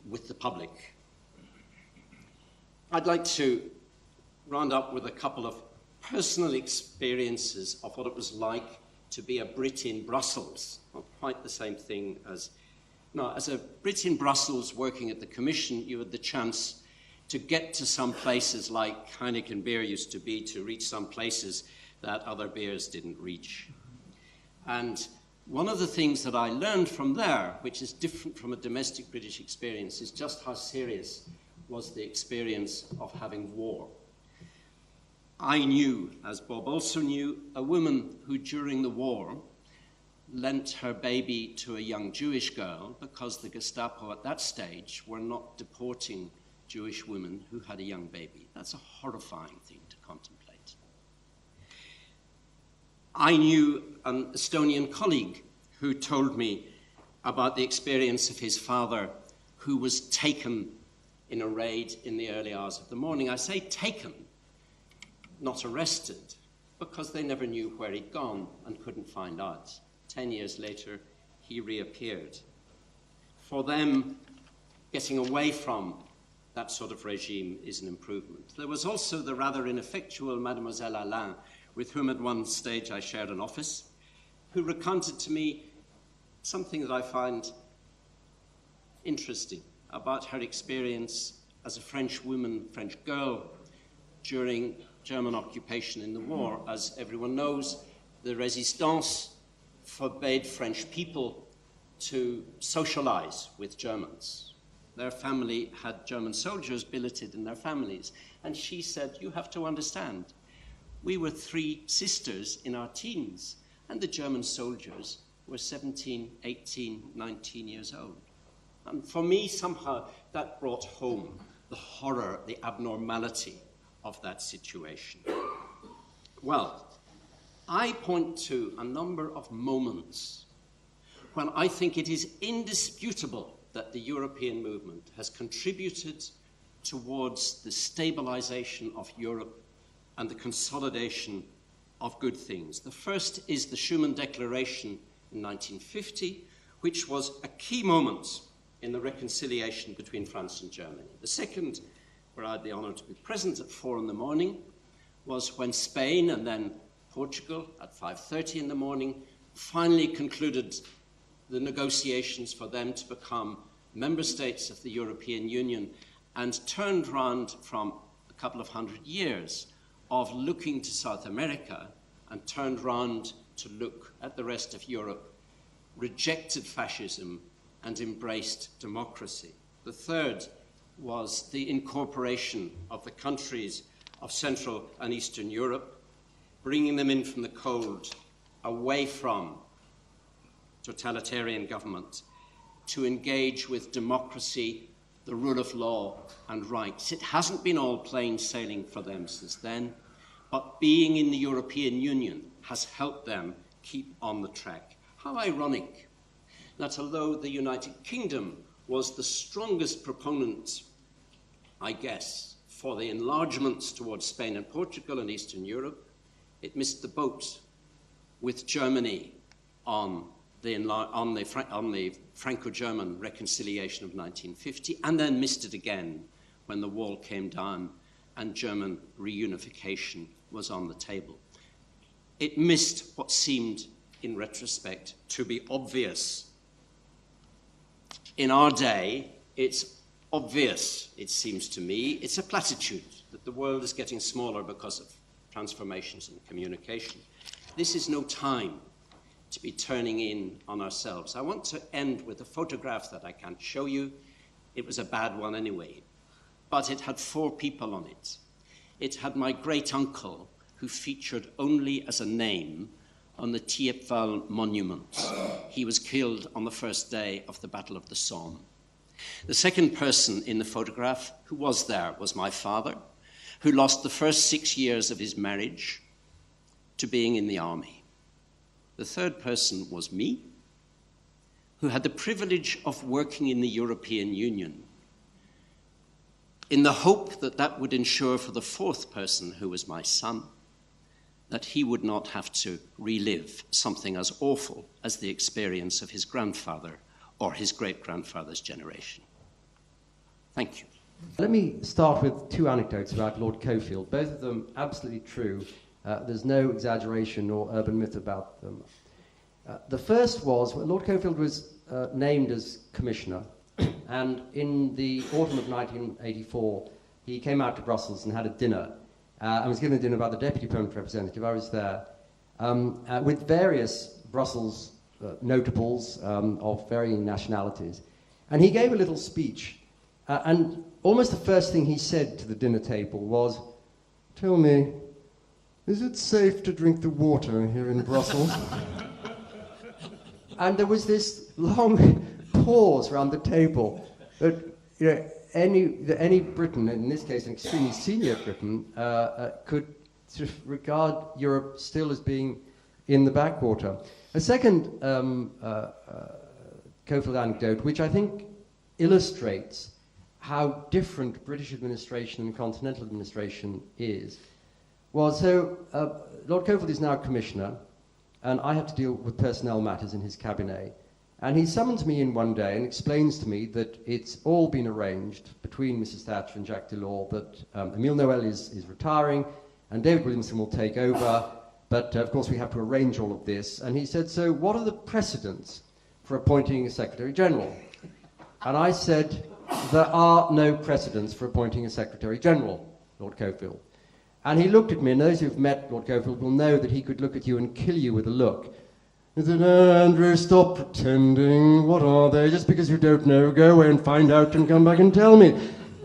with the public. I'd like to round up with a couple of personal experiences of what it was like to be a Brit in Brussels. Not quite the same thing as... Now, as a Brit in Brussels working at the Commission, you had the chance to get to some places like Heineken beer used to be, to reach some places that other beers didn't reach. And one of the things that I learned from there, which is different from a domestic British experience, is just how serious was the experience of having war. I knew, as Bob also knew, a woman who during the war lent her baby to a young Jewish girl because the Gestapo at that stage were not deporting Jewish women who had a young baby. That's a horrifying thing to contemplate. I knew an Estonian colleague who told me about the experience of his father who was taken in a raid in the early hours of the morning. I say taken, not arrested, because they never knew where he'd gone and couldn't find out. 10 years later, he reappeared. For them, getting away from that sort of regime is an improvement. There was also the rather ineffectual Mademoiselle Alain, with whom at one stage I shared an office, who recounted to me something that I find interesting about her experience as a French woman, French girl, during German occupation in the war. As everyone knows, the Resistance forbade French people to socialize with Germans. Their family had German soldiers billeted in their families. And she said, you have to understand, we were 3 sisters in our teens, and the German soldiers were 17, 18, 19 years old. And for me, somehow, that brought home the horror, the abnormality of that situation. Well, I point to a number of moments when I think it is indisputable that the European movement has contributed towards the stabilization of Europe and the consolidation of good things. The first is the Schuman Declaration in 1950, which was a key moment in the reconciliation between France and Germany. The second, where I had the honour to be present at 4 in the morning, was when Spain and then Portugal at 5:30 in the morning finally concluded the negotiations for them to become member states of the European Union, and turned round from a couple of 100 years of looking to South America and turned round to look at the rest of Europe, rejected fascism and embraced democracy. The third was the incorporation of the countries of Central and Eastern Europe, bringing them in from the cold, away from totalitarian government, to engage with democracy, the rule of law and rights. It hasn't been all plain sailing for them since then, but being in the European Union has helped them keep on the track. How ironic that although the United Kingdom was the strongest proponent, I guess, for the enlargements towards Spain and Portugal and Eastern Europe, it missed the boat with Germany on the Franco-German reconciliation of 1950, and then missed it again when the wall came down and German reunification was on the table. It missed what seemed, in retrospect, to be obvious. In our day, it's obvious, it seems to me, it's a platitude that the world is getting smaller because of transformations in communication. This is no time to be turning in on ourselves. I want to end with a photograph that I can't show you. It was a bad one anyway, but it had 4 people on it. It had my great uncle, who featured only as a name on the Thiepval monument. He was killed on the first day of the Battle of the Somme. The second person in the photograph who was there was my father, who lost the first 6 years of his marriage to being in the army. The third person was me, who had the privilege of working in the European Union, in the hope that that would ensure for the fourth person, who was my son, that he would not have to relive something as awful as the experience of his grandfather or his great-grandfather's generation. Thank you. Let me start with 2 anecdotes about Lord Cockfield, both of them absolutely true. There's no exaggeration or urban myth about them. The first was when Lord Cockfield was named as commissioner, and in the autumn of 1984, he came out to Brussels and had a dinner. I was given a dinner by the Deputy Permanent Representative. I was there with various Brussels notables of varying nationalities. And he gave a little speech. And almost the first thing he said to the dinner table was, "Tell me, is it safe to drink the water here in Brussels?" And there was this long pause around the table that, you know, any Briton, in this case an extremely senior Briton, could sort of regard Europe still as being in the backwater. A second Cockfield anecdote, which I think illustrates how different British administration and continental administration is, was Lord Cockfield is now commissioner, and I have to deal with personnel matters in his cabinet. And he summons me in one day and explains to me that it's all been arranged between Mrs. Thatcher and Jacques Delors that Emile Noël is retiring and David Williamson will take over, but of course we have to arrange all of this. And he said, "So what are the precedents for appointing a Secretary General?" And I said, "There are no precedents for appointing a Secretary General, Lord Cockfield." And he looked at me, and those who've met Lord Cockfield will know that he could look at you and kill you with a look. He said, "Oh, Andrew, stop pretending. What are they? Just because you don't know, go away and find out and come back and tell me."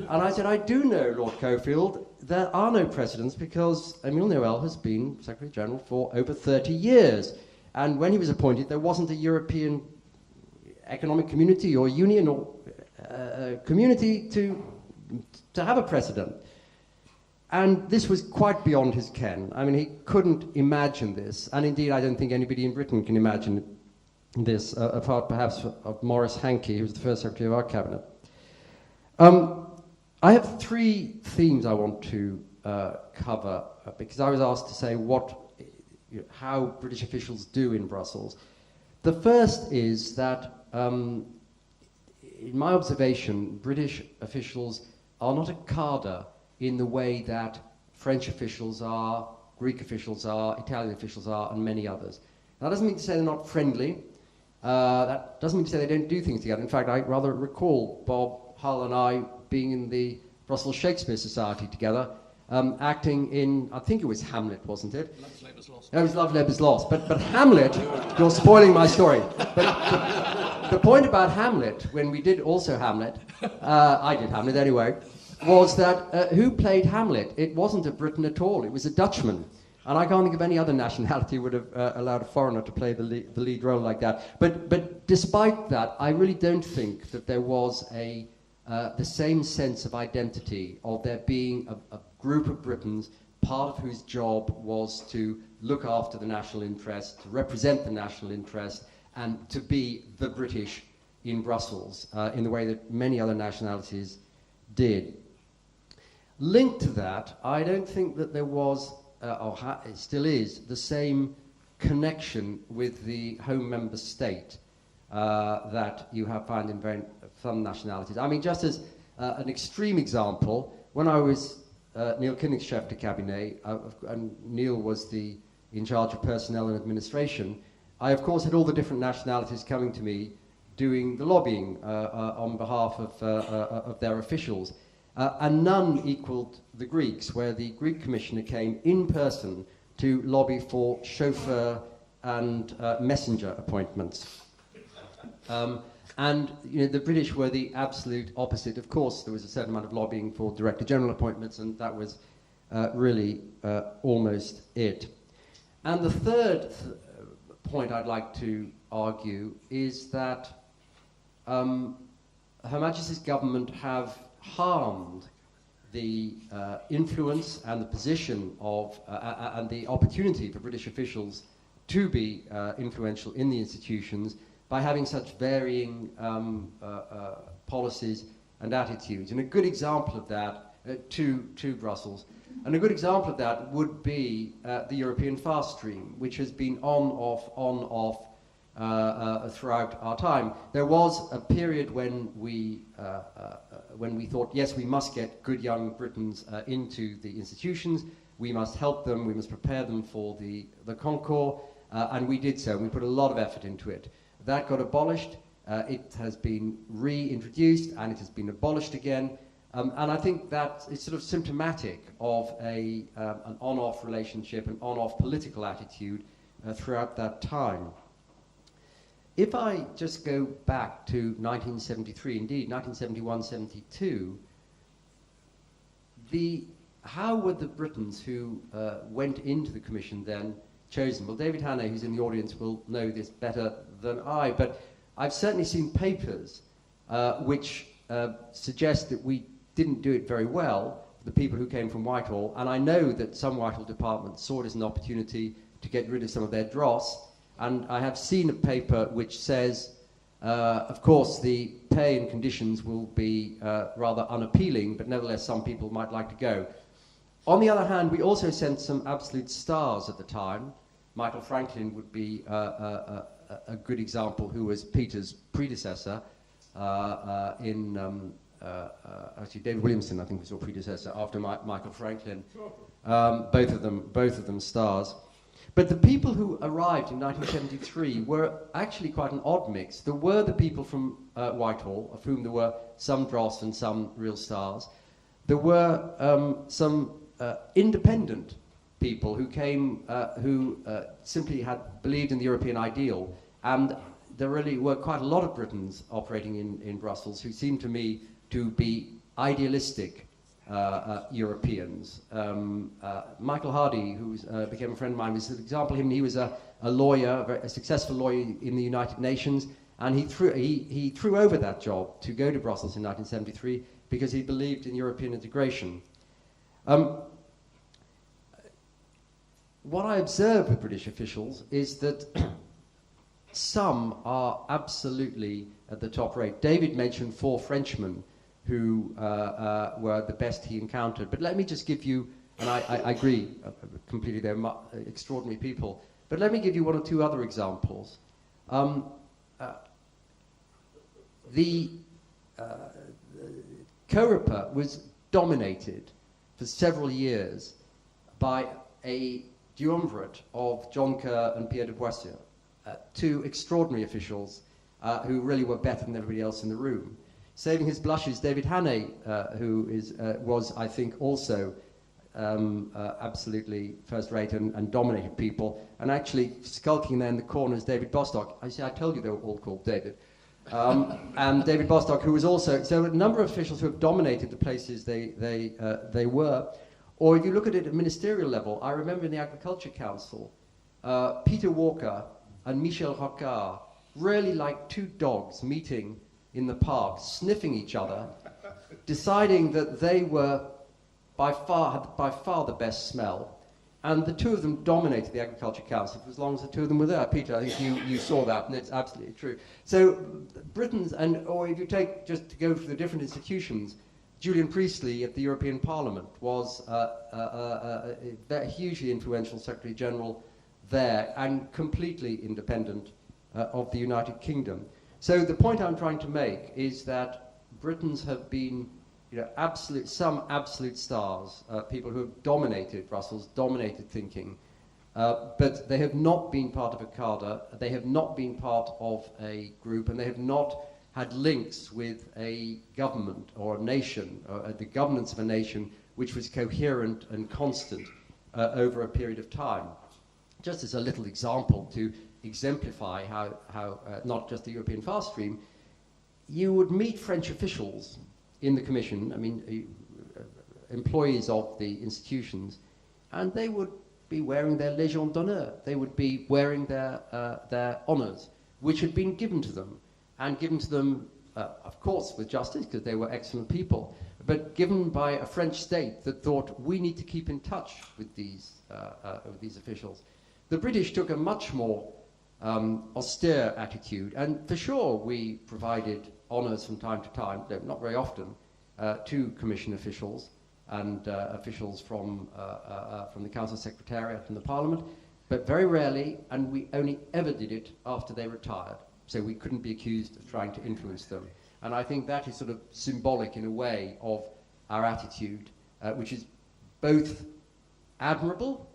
And I said, "I do know, Lord Cockfield. There are no precedents because Emile Noël has been Secretary General for over 30 years. And when he was appointed, there wasn't a European Economic Community or Union or community to have a precedent." And this was quite beyond his ken. I mean, he couldn't imagine this. And indeed, I don't think anybody in Britain can imagine this, apart perhaps of Maurice Hankey, who was the first Secretary of our cabinet. I have 3 themes I want to cover, because I was asked to say how British officials do in Brussels. The first is that in my observation, British officials are not a cadre in the way that French officials are, Greek officials are, Italian officials are, and many others. That doesn't mean to say they're not friendly. That doesn't mean to say they don't do things together. In fact, I rather recall Bob Hull and I being in the Brussels Shakespeare Society together, acting in, I think it was Hamlet, wasn't it? Love's Labour's Lost. No, it was Love Labour's Lost. But Hamlet, you're spoiling my story. But the point about Hamlet, when we did also Hamlet, I did Hamlet anyway, was that who played Hamlet? It wasn't a Briton at all. It was a Dutchman. And I can't think of any other nationality would have allowed a foreigner to play the lead role like that. But despite that, I really don't think that there was the same sense of identity of there being a group of Britons, part of whose job was to look after the national interest, to represent the national interest, and to be the British in Brussels in the way that many other nationalities did. Linked to that, I don't think that there was, it still is, the same connection with the home member state that you have found in some nationalities. I mean, just as an extreme example, when I was Neil Kinnock's chef de cabinet, and Neil was in charge of personnel and administration, I of course had all the different nationalities coming to me doing the lobbying on behalf of their officials. And none equaled the Greeks, where the Greek commissioner came in person to lobby for chauffeur and messenger appointments. And the British were the absolute opposite. Of course, there was a certain amount of lobbying for Director General appointments, and that was really almost it. And the third point I'd like to argue is that Her Majesty's government have harmed the influence and the position of and the opportunity for British officials to be influential in the institutions by having such varying policies and attitudes. And a good example of that to Brussels, and a good example of that would be the European fast stream, which has been on, off, throughout our time. There was a period when we thought, yes, we must get good young Britons into the institutions, we must help them, we must prepare them for the concours, and we did so. We put a lot of effort into it. That got abolished. It has been reintroduced, and it has been abolished again. And I think that is sort of symptomatic of an on-off relationship, an on-off political attitude throughout that time. If I just go back to 1973, indeed, 1971-72, how were the Britons who went into the Commission then chosen? Well, David Hannay, who's in the audience, will know this better than I, but I've certainly seen papers which suggest that we didn't do it very well, the people who came from Whitehall, and I know that some Whitehall departments saw it as an opportunity to get rid of some of their dross, and I have seen a paper which says, of course, the pay and conditions will be rather unappealing, but nevertheless some people might like to go. On the other hand, we also sent some absolute stars at the time. Michael Franklin would be a good example, who was Peter's predecessor actually David Williamson, I think, was your predecessor after Michael Franklin. Both of them stars. But the people who arrived in 1973 were actually quite an odd mix. There were the people from Whitehall, of whom there were some dross and some real stars. There were some independent people who came, who simply had believed in the European ideal, and there really were quite a lot of Britons operating in Brussels who seemed to me to be idealistic Europeans. Michael Hardy, who became a friend of mine, was an example of him. He was a lawyer, a successful lawyer in the United Nations, and he threw over that job to go to Brussels in 1973 because he believed in European integration. What I observe with British officials is that some are absolutely at the top rate. David mentioned 4 Frenchmen who were the best he encountered. But let me just give you, and I agree completely, they're extraordinary people, but let me give you 1 or 2 other examples. The COREPER was dominated for several years by a duumvirate of John Kerr and Pierre de Boissieu, two extraordinary officials who really were better than everybody else in the room. Saving his blushes, David Hannay, who was, I think, also absolutely first-rate and dominated people, and actually skulking there in the corner is David Bostock. I told you they were all called David. And David Bostock, who was also... So a number of officials who have dominated the places they were. Or if you look at it at ministerial level, I remember in the Agriculture Council, Peter Walker and Michel Rocard, really like two dogs meeting in the park, sniffing each other, deciding that they were had by far the best smell, and the two of them dominated the Agriculture Council for as long as the two of them were there. Peter, I think you saw that, and it's absolutely true. So Britain's, or if you take, just to go through the different institutions, Julian Priestley at the European Parliament was a hugely influential Secretary General there, and completely independent of the United Kingdom. So the point I'm trying to make is that Britons have been, some absolute stars, people who have dominated Brussels, dominated thinking, but they have not been part of a cadre, they have not been part of a group, and they have not had links with a government or a nation, or the governance of a nation, which was coherent and constant over a period of time. Just as a little example to exemplify how not just the European fast stream, you would meet French officials in the Commission, employees of the institutions, and they would be wearing their Légion d'honneur. They would be wearing their honours, which had been given to them, and given to them, of course, with justice, because they were excellent people, but given by a French state that thought, we need to keep in touch with these officials. The British took a much more austere attitude, and for sure we provided honours from time to time, though not very often, to Commission officials and officials from the Council Secretariat and the Parliament, but very rarely, and we only ever did it after they retired, so we couldn't be accused of trying to influence them. And I think that is sort of symbolic in a way of our attitude, which is both admirable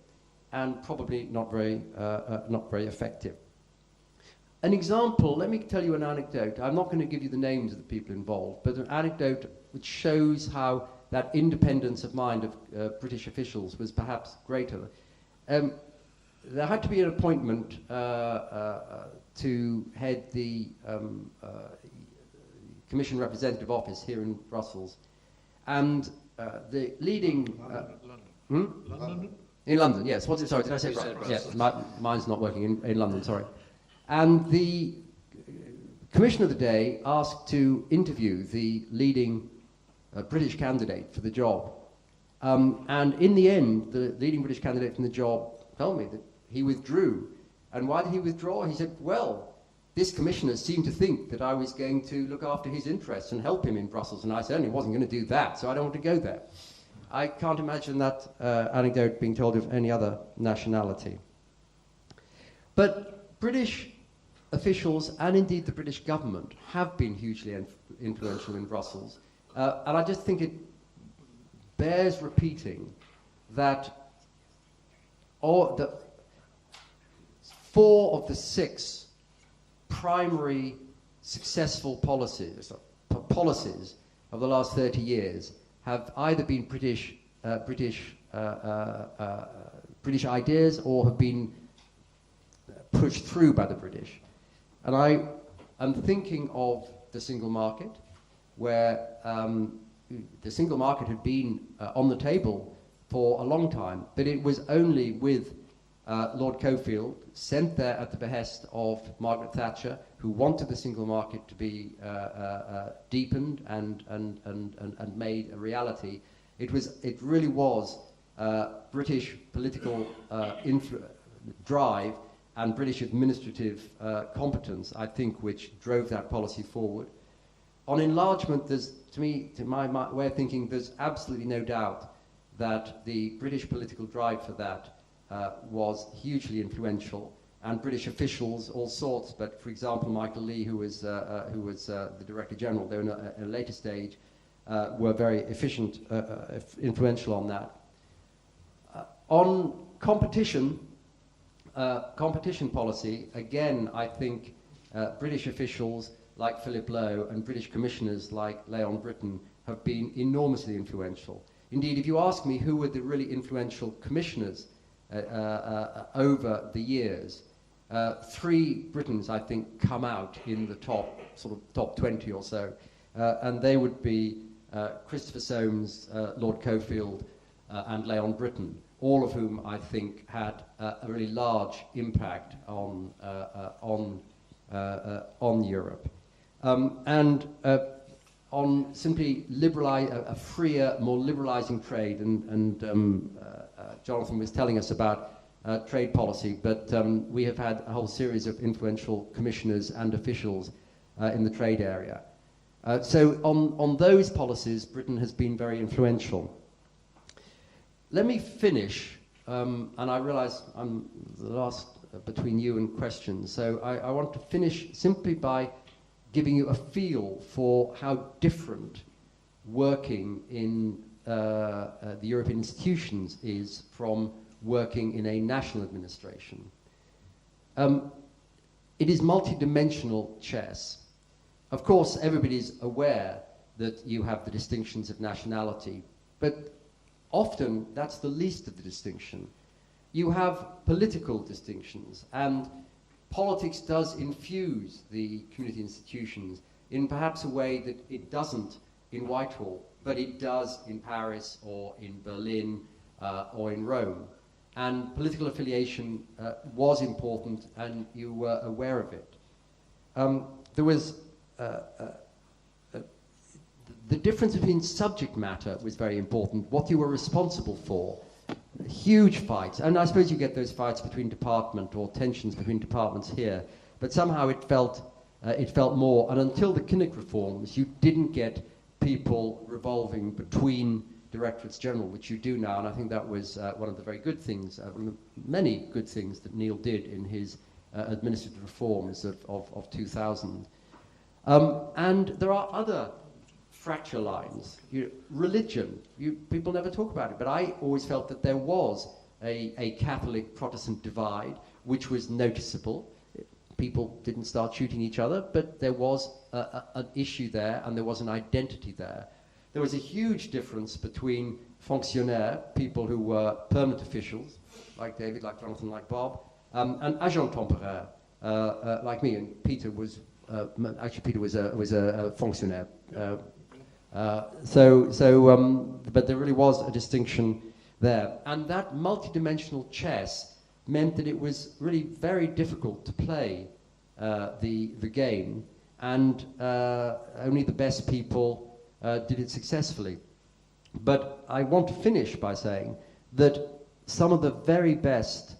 and probably not very effective. An example, let me tell you an anecdote. I'm not going to give you the names of the people involved, but an anecdote which shows how that independence of mind of British officials was perhaps greater. There had to be an appointment to head the Commission Representative Office here in Brussels, and the leading... London? In London, yes. Sorry, did I say right? Yes, mine's not working in London, sorry. And the Commissioner of the day asked to interview the leading British candidate for the job. And in the end, the leading British candidate for the job told me that he withdrew. And why did he withdraw? He said, well, this commissioner seemed to think that I was going to look after his interests and help him in Brussels, and I certainly wasn't going to do that, so I don't want to go there. I can't imagine that anecdote being told of any other nationality. But British officials, and indeed the British government, have been hugely influential in Brussels. And I just think it bears repeating that 4 of the 6 primary successful policies of the last 30 years have either been British ideas or have been pushed through by the British. And I am thinking of the single market, where the single market had been on the table for a long time, but it was only with Lord Cockfield, sent there at the behest of Margaret Thatcher, who wanted the single market to be deepened and made a reality. It really was British political drive and British administrative competence, I think, which drove that policy forward. On enlargement, there's, to my way of thinking, there's absolutely no doubt that the British political drive for that was hugely influential. and British officials, all sorts. But for example, Michael Lee, who was the Director General, though in a later stage, were very influential on that. On competition policy, again, I think British officials like Philip Lowe and British commissioners like Leon Brittan have been enormously influential. Indeed, if you ask me who were the really influential commissioners over the years, 3 Britons, I think, come out in the top 20 or so, and they would be Christopher Soames, Lord Cockfield, and Leon Brittan, all of whom I think had a really large impact on Europe, and on simply a freer, more liberalising trade. And Jonathan was telling us about trade policy, but we have had a whole series of influential commissioners and officials in the trade area. So on those policies, Britain has been very influential. Let me finish, and I realise I'm the last between you and questions, so I want to finish simply by giving you a feel for how different working in the European institutions is from working in a national administration. It is multi-dimensional chess. Of course, everybody's aware that you have the distinctions of nationality, but often that's the least of the distinction. You have political distinctions, and politics does infuse the community institutions in perhaps a way that it doesn't in Whitehall, but it does in Paris or in Berlin or in Rome. And political affiliation was important, and you were aware of it. There was the difference between subject matter was very important, what you were responsible for. Huge fights, and I suppose you get those fights between department or tensions between departments here, but somehow it felt more, and until the Kinnock reforms, you didn't get people revolving between directorates general, which you do now, and I think that was one of the very good things, one of the many good things that Neil did in his administrative reforms of 2000. And there are other fracture lines. Religion, people never talk about it, but I always felt that there was a Catholic-Protestant divide, which was noticeable. People didn't start shooting each other, but there was an issue there, and there was an identity there. There was a huge difference between fonctionnaires, people who were permanent officials, like David, like Jonathan, like Bob, and agents temporaires, like me. And Peter was actually was a fonctionnaire. But there really was a distinction there, and that multidimensional chess meant that it was really very difficult to play the game, and only the best people did it successfully. But I want to finish by saying that some of the very best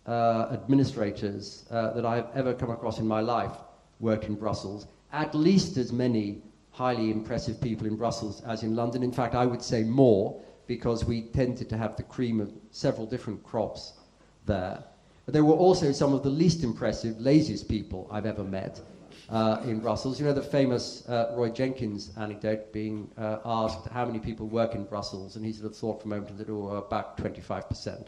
administrators that I've ever come across in my life worked in Brussels, at least as many highly impressive people in Brussels as in London. In fact, I would say more, because we tended to have the cream of several different crops there. But there were also some of the least impressive, laziest people I've ever met in Brussels. You know the famous Roy Jenkins anecdote, being asked how many people work in Brussels, and he sort of thought for a moment that there were about 25%.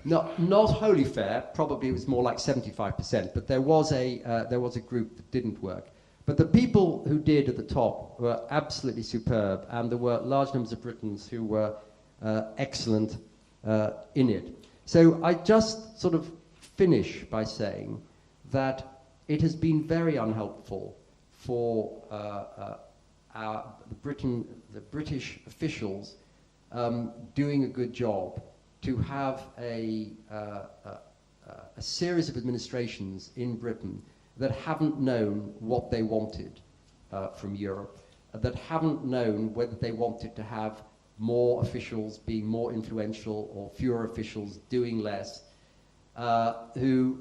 Not wholly fair, probably it was more like 75%, but there was a group that didn't work. But the people who did at the top were absolutely superb, and there were large numbers of Britons who were excellent in it. So I just sort of finish by saying that it has been very unhelpful for the British officials doing a good job to have a series of administrations in Britain that haven't known what they wanted from Europe, that haven't known whether they wanted to have more officials being more influential or fewer officials doing less, who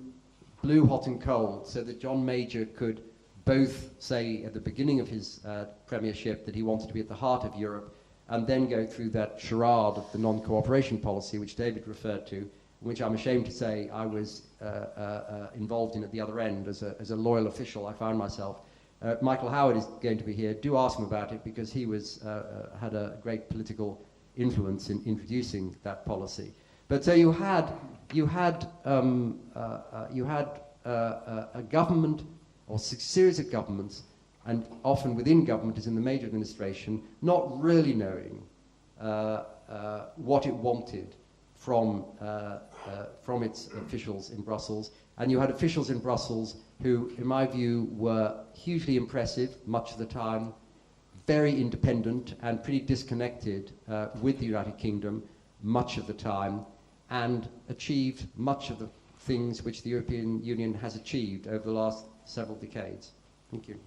blew hot and cold so that John Major could both say at the beginning of his premiership that he wanted to be at the heart of Europe, and then go through that charade of the non-cooperation policy, which David referred to, which I'm ashamed to say I was involved in at the other end as a loyal official. I found myself. Michael Howard is going to be here. Do ask him about it, because he had a great political influence in introducing that policy. But so you had a government, or series of governments, and often within government, as in the Major administration, not really knowing what it wanted from its officials in Brussels. And you had officials in Brussels who, in my view, were hugely impressive much of the time, very independent and pretty disconnected with the United Kingdom much of the time, and achieved much of the things which the European Union has achieved over the last several decades. Thank you.